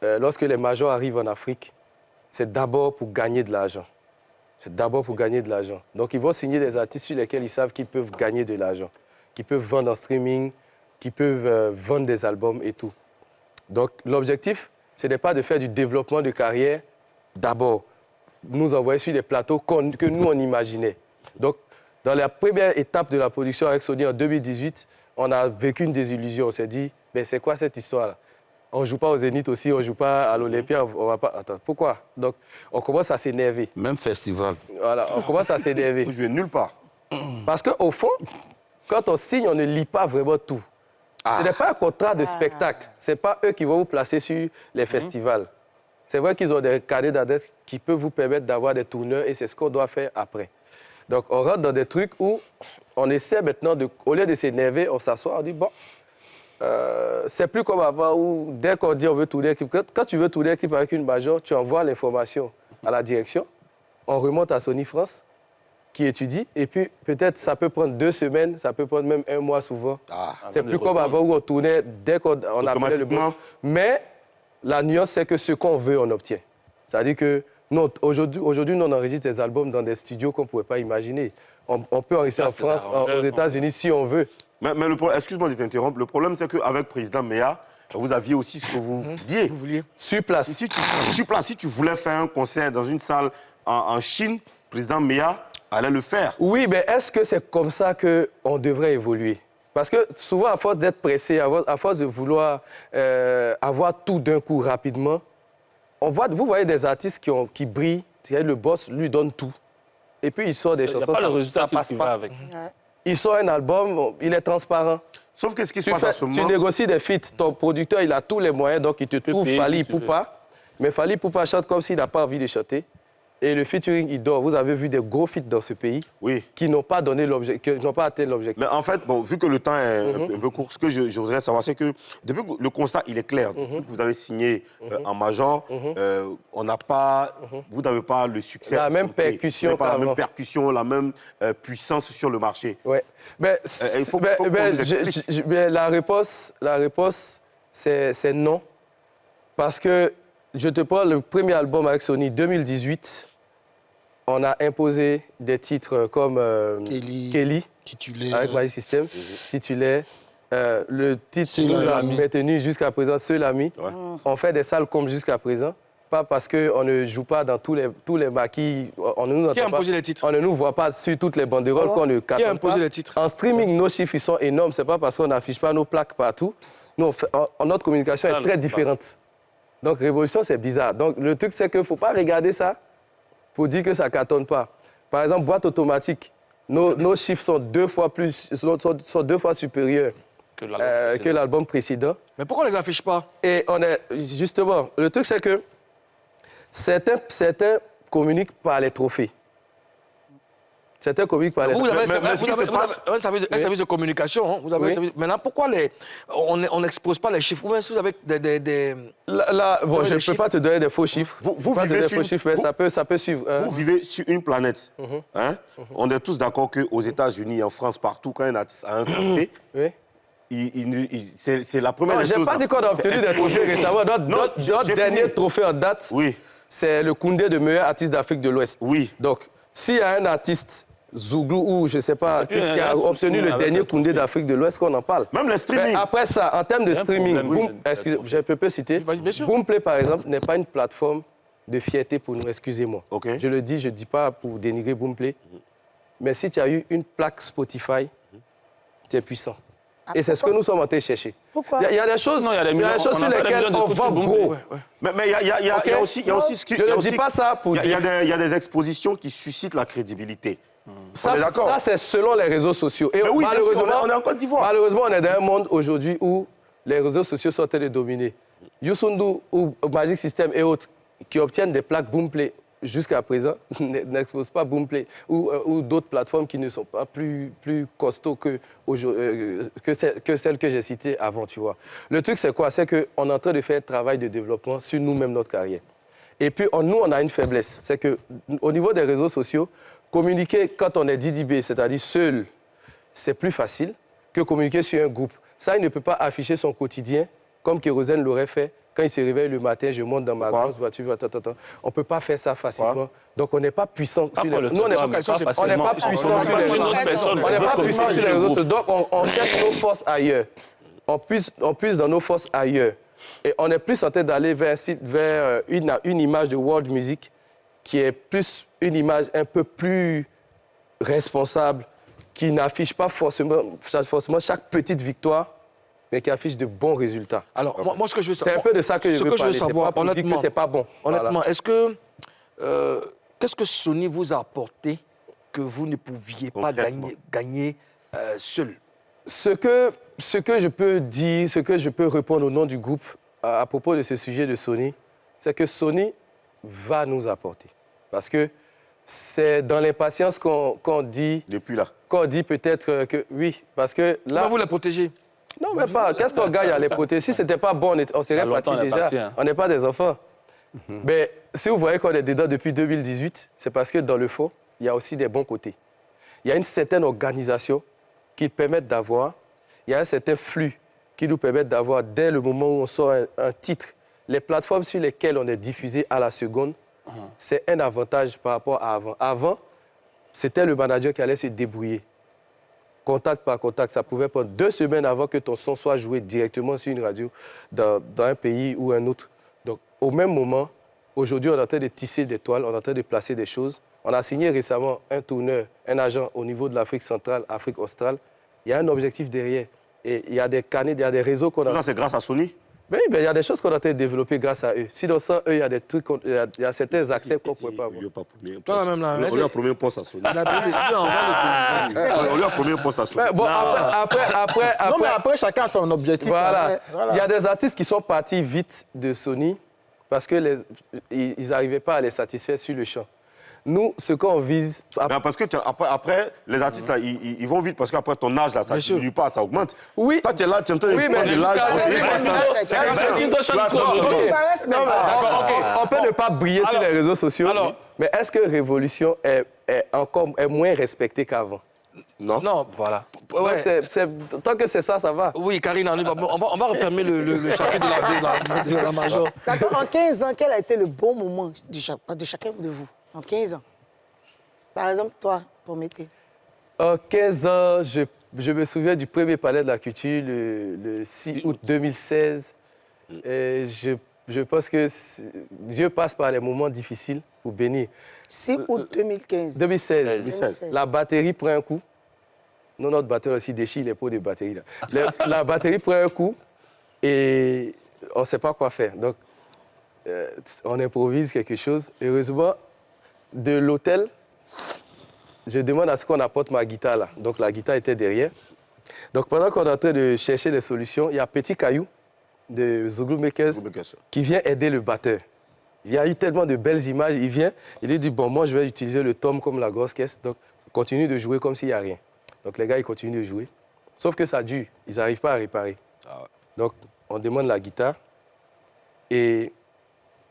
lorsque les majors arrivent en Afrique, c'est d'abord pour gagner de l'argent. C'est d'abord pour gagner de l'argent. Donc, ils vont signer des artistes sur lesquels ils savent qu'ils peuvent gagner de l'argent, qu'ils peuvent vendre en streaming, qu'ils peuvent vendre des albums et tout. Donc, l'objectif, ce n'est pas de faire du développement de carrière d'abord, nous envoyer sur des plateaux que nous, on imaginait. Donc, dans la première étape de la production avec Sony en 2018, on a vécu une désillusion. On s'est dit, mais c'est quoi cette histoire-là? On ne joue pas au Zénith aussi, on ne joue pas à l'Olympia, on va pas... Attends, pourquoi? Donc, on commence à s'énerver. Même festival. Voilà, on commence à s'énerver. Vous jouez nulle part. Parce qu'au fond, quand on signe, on ne lit pas vraiment tout. Ce n'est pas un contrat de spectacle. Ce n'est pas eux qui vont vous placer sur les festivals. C'est vrai qu'ils ont des carnets d'adresses qui peuvent vous permettre d'avoir des tourneurs et c'est ce qu'on doit faire après. Donc, on rentre dans des trucs où on essaie maintenant, au lieu de s'énerver, on s'assoit, on dit, bon, c'est plus comme avant où dès qu'on dit on veut tourner l'équipe, quand tu veux tourner l'équipe avec une major, tu envoies l'information à la direction, on remonte à Sony France, qui étudie, et puis peut-être ça peut prendre 2 semaines, ça peut prendre même 1 mois souvent. C'est plus comme avant où on tournait dès qu'on appelait le boss. Mais la nuance, c'est que ce qu'on veut, on obtient. C'est-à-dire que aujourd'hui, nous, on enregistre des albums dans des studios qu'on ne pouvait pas imaginer. On peut enregistrer en France, aux États-Unis, si on veut. Mais excuse-moi de t'interrompre, le problème, c'est qu'avec président Meya, vous aviez aussi ce que vous vouliez. Sur place. Si tu voulais faire un concert dans une salle en Chine, président Meya allait le faire. Oui, mais est-ce que c'est comme ça qu'on devrait évoluer? Parce que souvent, à force d'être pressé, à force de vouloir avoir tout d'un coup rapidement, vous voyez des artistes qui brillent, le boss lui donne tout. Et puis il sort des chansons, ça passe pas. Avec. Il sort un album, il est transparent. Sauf que ce qui se passe à ce moment... Tu négocies des feats, ton producteur, il a tous les moyens, donc il te trouve Fally Ipupa. Mais Fally Ipupa chante comme s'il n'a pas envie de chanter. Et le featuring, il dort. Vous avez vu des gros feats dans ce pays qui n'ont pas atteint l'objectif. Mais en fait, vu que le temps est un peu court, ce que je voudrais savoir, c'est que depuis que le constat, il est clair. Depuis que vous avez signé en major, vous n'avez pas le succès. La même percussion. La même percussion, la même puissance sur le marché. Oui. Mais la réponse, c'est non. Parce que je te prends le premier album avec Sony, 2018. On a imposé des titres comme Kelly titulaire. avec Magic System, titulaire. Le titre qui nous a maintenu jusqu'à présent, Seul Ami. On fait des salles comme jusqu'à présent. Pas parce qu'on ne joue pas dans tous les maquis. Qui a imposé les titres? On ne nous voit pas sur toutes les banderoles qu'on ne capte pas. Qui a imposé les titres? En streaming, nos chiffres ils sont énormes. Ce n'est pas parce qu'on n'affiche pas nos plaques partout. Nous, notre communication est très différente. Donc, Révolution, c'est bizarre. Donc, le truc, c'est qu'il ne faut pas regarder ça pour dire que ça ne cartonne pas. Par exemple, boîte automatique, nos chiffres sont 2 fois supérieurs que l'album précédent. Mais pourquoi on ne les affiche pas? Et justement, le truc, c'est que certains communiquent par les trophées. Certains communiquent par les trophées. Vous avez un service de communication. Hein? Vous avez un service... Maintenant, pourquoi on n'expose pas les chiffres? Ou même si vous avez des... Bon, je ne peux pas te donner des faux chiffres. Vous vivez faux chiffres, mais ça peut suivre. Vous vivez sur une planète. On est tous d'accord qu'aux États-Unis, en France, partout, quand un artiste a un trophée, c'est la première chose... Je n'ai pas dit qu'on a obtenu des trophées récemment. Notre dernier trophée en date, c'est le Koundé de meilleur artiste d'Afrique de l'Ouest. Oui. Donc, s'il y a un artiste Zouglou ou je ne sais pas, qui a obtenu le dernier Koundé d'Afrique de l'Ouest, qu'on en parle. Même le streaming. Mais après ça, en termes de streaming, excusez-moi, je peux citer. Boomplay, par exemple, n'est pas une plateforme de fierté pour nous, excusez-moi. Je le dis, je ne dis pas pour dénigrer Boomplay. Mais si tu as eu une plaque Spotify, tu es puissant. Et c'est ce que nous sommes en train de chercher. Pourquoi? Il y a des choses, sur lesquelles on va gros. Mais il y a aussi ce qui... Je ne dis pas ça pour dire... Il y a des expositions qui suscitent la crédibilité. Ça, c'est selon les réseaux sociaux. Et oui, malheureusement, on est en Côte d'Ivoire. Malheureusement, on est dans un monde aujourd'hui où les réseaux sociaux sont en train de dominer. Youssou N'Dour ou Magic System et autres qui obtiennent des plaques Boomplay jusqu'à présent n'exposent pas Boomplay ou d'autres plateformes qui ne sont pas plus costauds que celles que j'ai citées avant, tu vois. Le truc, c'est quoi? C'est qu'on est en train de faire un travail de développement sur nous-mêmes, notre carrière. Et puis, nous, on a une faiblesse. C'est qu'au niveau des réseaux sociaux, communiquer quand on est DDB, c'est-à-dire seul, c'est plus facile que communiquer sur un groupe. Ça, il ne peut pas afficher son quotidien comme Kérosène l'aurait fait. Quand il se réveille le matin, je monte dans ma grosse voiture, on ne peut pas faire ça facilement. Donc, on n'est pas puissant sur les réseaux sociaux. On n'est pas puissant sur les réseaux sociaux. Donc, on cherche nos forces ailleurs. On puise dans nos forces ailleurs. Et on est plus en train d'aller vers une image de world music qui est plus une image un peu plus responsable, qui n'affiche pas forcément chaque petite victoire, mais qui affiche de bons résultats. Alors, moi, ce que je veux savoir... C'est un peu de ça que je veux parler. Savoir, pas honnêtement, que c'est pas bon. Honnêtement, est-ce que... qu'est-ce que Sony vous a apporté que vous ne pouviez pas gagner seul? Ce que ce que je peux dire, ce que je peux répondre au nom du groupe à propos de ce sujet de Sony, c'est que Sony va nous apporter. Parce que c'est dans l'impatience qu'on dit... Depuis là. Qu'on dit peut-être que oui, parce que là... Comment vous les protégez? Non, mais pas. Qu'est-ce qu'on gagne à les protéger? Si ce n'était pas bon, on serait parti déjà. On n'est pas des enfants. Mais si vous voyez qu'on est dedans depuis 2018, c'est parce que dans le fond, il y a aussi des bons côtés. Il y a une certaine organisation qui permet d'avoir, il y a un certain flux qui nous permet d'avoir, dès le moment où on sort un titre, les plateformes sur lesquelles on est diffusé à la seconde, c'est un avantage par rapport à avant. Avant, c'était le manager qui allait se débrouiller. Contact par contact, ça pouvait prendre 2 semaines avant que ton son soit joué directement sur une radio dans un pays ou un autre. Donc, au même moment, aujourd'hui, on est en train de tisser des toiles, on est en train de placer des choses. On a signé récemment un tourneur, un agent au niveau de l'Afrique centrale, Afrique australe. Il y a un objectif derrière. Et il y a des canaux, il y a des réseaux qu'on a... Ça, c'est grâce à Sony? Oui, mais il y a des choses qu'on a en train de développer grâce à eux. Sinon, sans eux, il y a des trucs, il y a certains accès qu'on ne pouvait pas avoir. On lui a promis un poste à Sony. On lui a promis un poste à Sony. Bon, après... Non, mais après, chacun a son objectif. Voilà. Il y a des artistes qui sont partis vite de Sony parce qu'ils n'arrivaient pas à les satisfaire sur le champ. Nous, ce qu'on vise... Parce que après, les artistes, là, ils vont vite parce qu'après, ton âge, là, ça ne diminue pas, ça augmente. Oui. Toi, tu es là, tu es en train de prendre de l'âge. On peut ne pas briller sur les réseaux sociaux, mais est-ce que Révolution est moins respectée qu'avant? Non. Non, voilà. Ouais. Tant que c'est ça, ça va. Oui, Karine, on va refermer le chapitre de la major. D'accord. En 15 ans, quel a été le bon moment de chacun de vous? En 15 ans. Par exemple, toi, Prométhée. En 15 ans, je me souviens du premier Palais de la Culture, le 6 août 2016. Et je pense que Dieu passe par les moments difficiles pour bénir. 6 août 2015. 2016. La batterie prend un coup. Non, notre batteur aussi déchire les pots de batterie. Là. La batterie prend un coup et on ne sait pas quoi faire. Donc, on improvise quelque chose. Heureusement, de l'hôtel, je demande à ce qu'on apporte ma guitare là. Donc la guitare était derrière. Donc pendant qu'on est en train de chercher des solutions, il y a Petit Caillou de Zouglou Makers qui vient aider le batteur. Il y a eu tellement de belles images. Il vient, il dit bon, moi je vais utiliser le tom comme la grosse caisse. Donc continue de jouer comme s'il n'y a rien. Donc les gars, ils continuent de jouer. Sauf que ça dure. Ils n'arrivent pas à réparer. Donc on demande la guitare et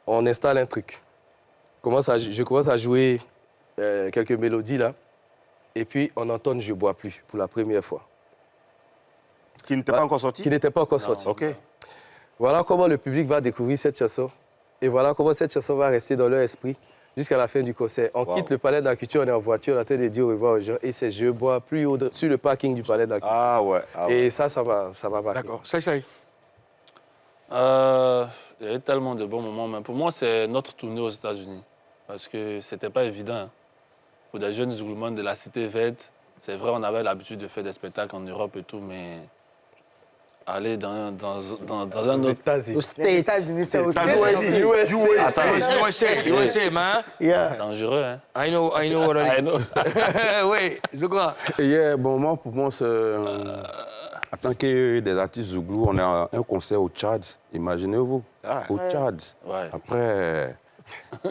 on installe un truc. Je commence à jouer quelques mélodies là, et puis on entend « Je bois plus » pour la première fois. Qui n'était pas encore sorti? Qui n'était pas encore sorti. OK. Voilà comment le public va découvrir cette chanson, et voilà comment cette chanson va rester dans leur esprit jusqu'à la fin du concert. On quitte le Palais de la Culture, on est en voiture, on est en train de dire au revoir aux gens, et c'est « Je bois plus » sur le parking du Palais de la Culture. Ah ouais. Et ça m'a marqué. D'accord. Ça. Il y a eu tellement de bons moments, mais pour moi, c'est notre tournée aux États-Unis. Parce que c'était pas évident. Hein. Pour des jeunes Zouglous de la cité verte, c'est vrai, on avait l'habitude de faire des spectacles en Europe et tout, mais aller dans un autre... Aux États-Unis, c'est aussi. USA, man. Yeah. Dangereux, hein. I know what it is. Oui, Zougla. Bon, moi, pour moi, c'est... En tant que des artistes Zouglou, on a un concert au Tchad, imaginez-vous, au Tchad. Ouais. Après,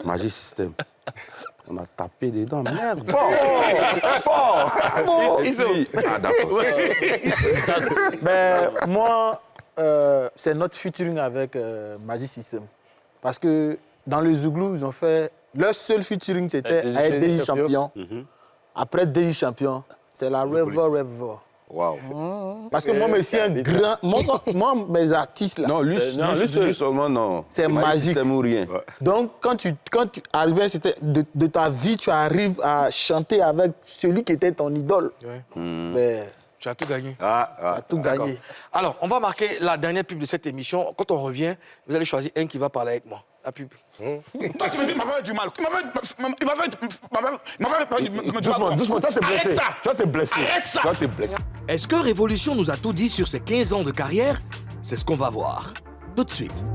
Magic System. On a tapé dedans, merde. Fort. Ah, d'accord. Ben, moi, c'est notre featuring avec Magic System. Parce que dans le Zouglou, ils ont fait... Leur seul featuring, c'était avec DJ Champion. Après DJ Champion, c'est la Revor. Wow. Parce que moi, je suis un grand... Moi, mes artistes, là... Non, lui seulement, non. C'est magique. Ou rien. Ouais. Donc, quand tu arrivais, c'était de ta vie, tu arrives à chanter avec celui qui était ton idole. Ouais. Mais Tu as tout gagné. tu as tout gagné. Alors, on va marquer la dernière pub de cette émission. Quand on revient, vous allez choisir un qui va parler avec moi. La pub. Toi, tu me dis, il m'a fait du mal. Il m'a fait du mal. Doucement, toi, t'es blessé. Arrête ça. Toi, t'es blessé. Arrête ça. Toi, t'es blessé. Est-ce que Révolution nous a tout dit sur ses 15 ans de carrière? C'est ce qu'on va voir tout de suite.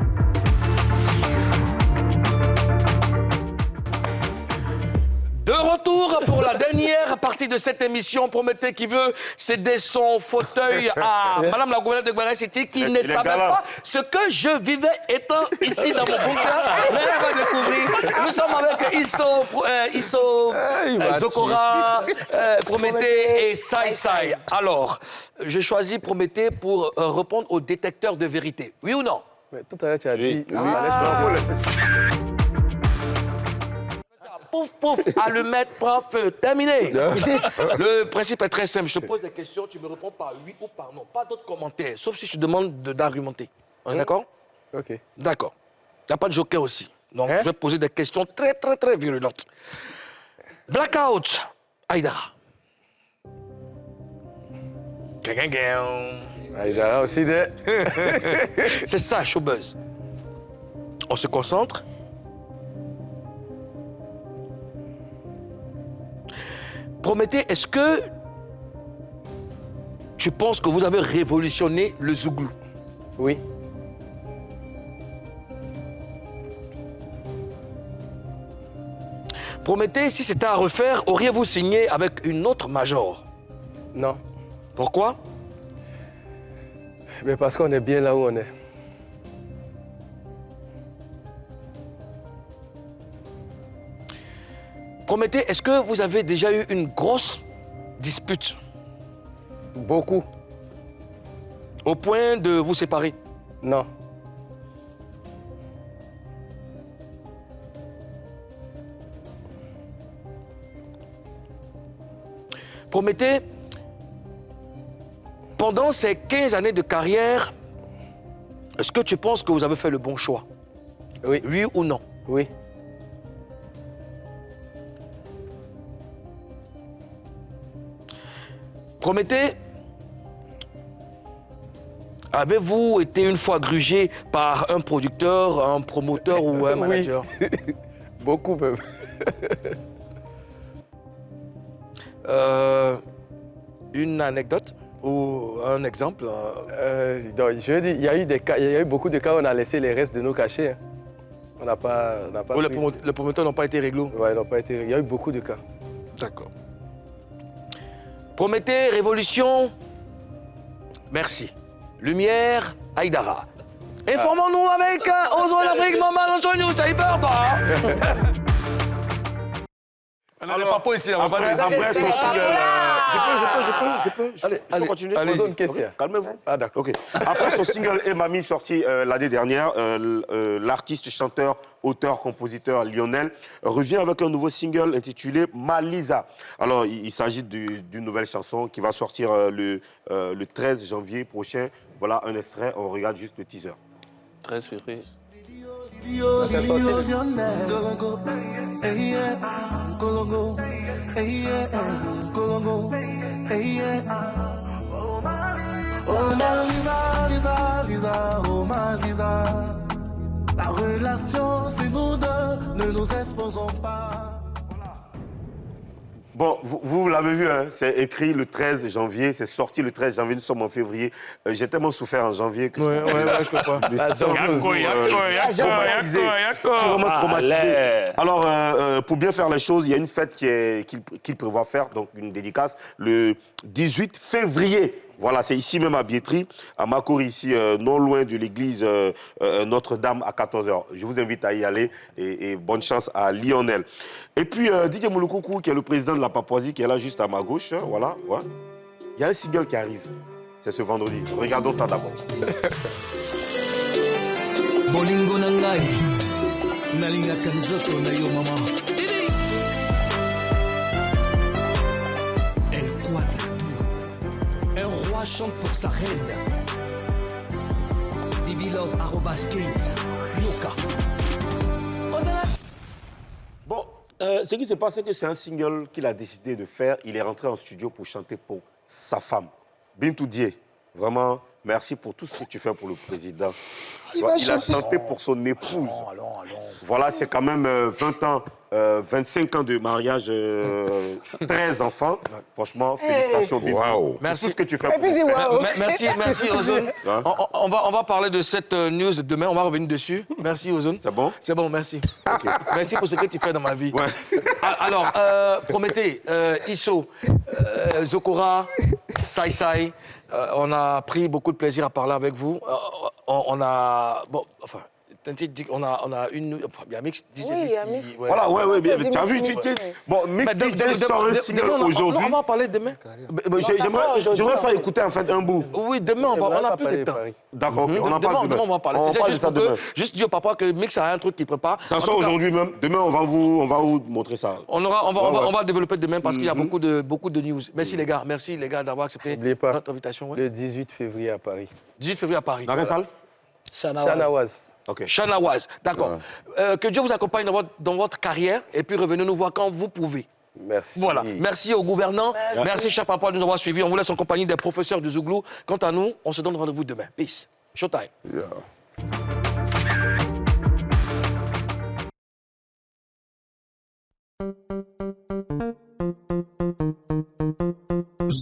De retour pour la dernière partie de cette émission. Promettez qui veut céder son fauteuil à Madame la gouverneure de Guaré City qui ne savait pas ce que je vivais étant ici dans mon bunker. Mais elle va découvrir. Nous sommes avec Isso Zokora, Prométhée et Sai Sai. Alors, j'ai choisi Prométhée pour répondre au détecteur de vérité. Oui ou non? Mais tout à l'heure, tu as dit... Oui, Pouf, pouf, allumette, prend feu, terminé. Le principe est très simple. Je te pose des questions, tu me réponds par oui ou par non. Pas d'autres commentaires, sauf si je te demande d'argumenter. D'accord? Ok. D'accord. Il n'y a pas de joker aussi. Donc, je vais te poser des questions très, très, très virulentes. Blackout, Aïdara. Aïdara aussi, C'est ça, Showbuzz. On se concentre. Prométhée, est-ce que tu penses que vous avez révolutionné le Zouglou? Oui. Prométhée, si c'était à refaire, auriez-vous signé avec une autre major? Non. Pourquoi? Mais parce qu'on est bien là où on est. Prométhée, est-ce que vous avez déjà eu une grosse dispute? Beaucoup. Au point de vous séparer? Non. Prométhée, pendant ces 15 années de carrière, est-ce que tu penses que vous avez fait le bon choix? Oui. Oui ou non? Oui. Prométhée, avez-vous été une fois grugé par un producteur, un promoteur ou un manager? Oui. Beaucoup même. Une anecdote ou un exemple? Donc, je veux dire, il y a eu beaucoup de cas où on a laissé les restes de nos cachets. Hein. On n'a pas. Où les promoteurs n'ont pas été réglo? Oui, ils n'ont pas été. Il y a eu beaucoup de cas. D'accord. Prométhée, Révolution, merci. Lumière, Aïdara. Informons-nous avec Ozo l'Afrique, Maman, News, t'as eu peur, toi? On n'est pas ici, on va pas après son single... Je peux continuer? Allez, une question. Okay, calmez-vous. Ah, d'accord. Okay. Après son single Et Mamie sorti l'année dernière, l'artiste, chanteur, auteur, compositeur Lionel revient avec un nouveau single intitulé Malisa. Alors, il s'agit d'une nouvelle chanson qui va sortir le 13 janvier prochain. Voilà un extrait, on regarde juste le teaser. 13 février. C'est sorti La relation, c'est nous deux, ne nous exposons pas. Bon, vous l'avez vu, hein, c'est écrit le 13 janvier, c'est sorti le 13 janvier, nous sommes en février. J'ai tellement souffert en janvier que je comprends. Traumatisé. Alors, pour bien faire les choses, il y a une fête qu'il prévoit faire, donc une dédicace, le 18 février. Voilà, c'est ici même à Biétry, à Makori, ici, non loin de l'église Notre-Dame à 14h. Je vous invite à y aller et bonne chance à Lionel. Et puis, Didier Mouloukoukou, qui est le président de la Papouasie, qui est là juste à ma gauche, hein, voilà. Ouais. Il y a un single qui arrive, c'est ce vendredi. Regardons ça d'abord. Bolingo nangai, nalinga kanzoto na yo mama. Chante pour sa reine. Bibilove, @15. Yoka. Bon, ce qui s'est passé, c'est que c'est un single qu'il a décidé de faire. Il est rentré en studio pour chanter pour sa femme. Bintou Dié, vraiment, merci pour tout ce que tu fais pour le président. Il a chanté pour son épouse. Voilà, c'est quand même 20 ans 25 ans de mariage, 13 enfants. Franchement, félicitations, Bibi. Wow. Merci. Tout ce que tu fais. Et puis, dis waouh. Merci, Ozone. On va parler de cette news demain, on va revenir dessus. Merci, Ozone. C'est bon? C'est bon, merci. Merci pour ce que tu fais dans ma vie. Ouais. Alors, Prométhée, Isso, Zokora, Sai Sai, on a pris beaucoup de plaisir à parler avec vous. On a... Bon, enfin... On a une... Enfin, il y a Mix DJ. Oui, il y a Mix. Voilà, ouais, bien. Tu as vu, bon, Mix DJ sort un single aujourd'hui. On va en parler demain. J'aimerais faire écouter en fait un bout. Oui, demain, on n'a plus de temps. D'accord, on en parle demain. On va en parler. C'est juste ça demain. Juste dire au papa que Mix a un truc qu'il prépare. Ça sort aujourd'hui même. Demain, on va vous montrer ça. On va développer demain parce qu'il y a beaucoup de news. Merci les gars d'avoir accepté notre invitation. Le 18 février à Paris. 18 février à Paris. Dans quelle salle? Chanawaz. Ok. Chanawaz, d'accord. Que Dieu vous accompagne dans votre carrière et puis revenez nous voir quand vous pouvez. Merci. Voilà. Merci aux gouvernants. Merci, cher papa, de nous avoir suivis. On vous laisse en compagnie des professeurs du Zouglou. Quant à nous, on se donne rendez-vous demain. Peace. Showtime. Yeah.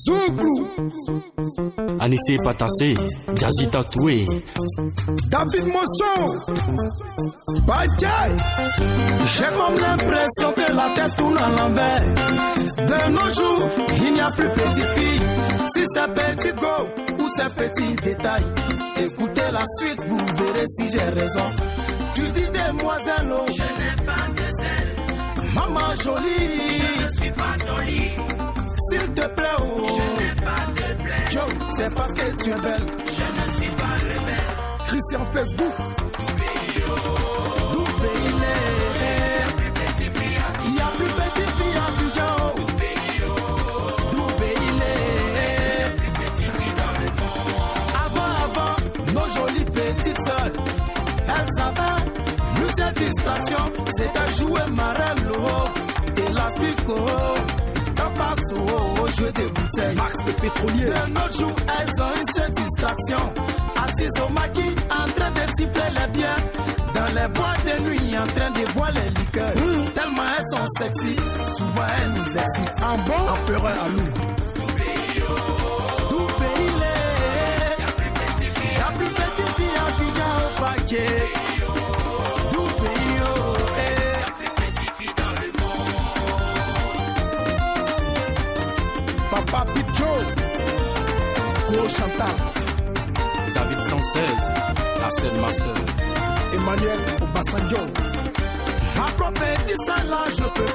Zouglou, Anissé Patassé, Jazzy Tatoué, David Mosson, Bajay. J'ai comme l'impression que la tête tourne à l'envers. De nos jours, il n'y a plus petite fille. Si c'est petit go ou c'est petit détail, écoutez la suite, vous verrez si j'ai raison. Tu dis demoiselle, oh, je n'ai pas de zèle. Maman jolie, je ne suis pas jolie. S'il te plaît, oh, je n'ai pas de plaie. Joe, c'est parce que tu es belle. Je ne suis pas rebelle. Christian Facebook. D'où pays il y a plus petit fille à Abidjan. D'où pays avant, nos jolies petites sœurs, elles avaient plusieurs distractions. C'était jouer marelle, élastique, jouer des bouteilles. Max de pétrolier. De nos jours, elles ont une seule distraction. Assises au maquis, en train de siffler les biens. Dans les boîtes de nuit, en train de boire les liqueurs. Tellement elles sont sexy, souvent elles nous excitent. En bon, empereur à nous. Tout pays l'est. Y'a plus petite fille à Abidjan au paquet. Papa Pidjo, Gros Chantal, David 116, la scène master, Emmanuel Obasanjo. Ma propre là, je peux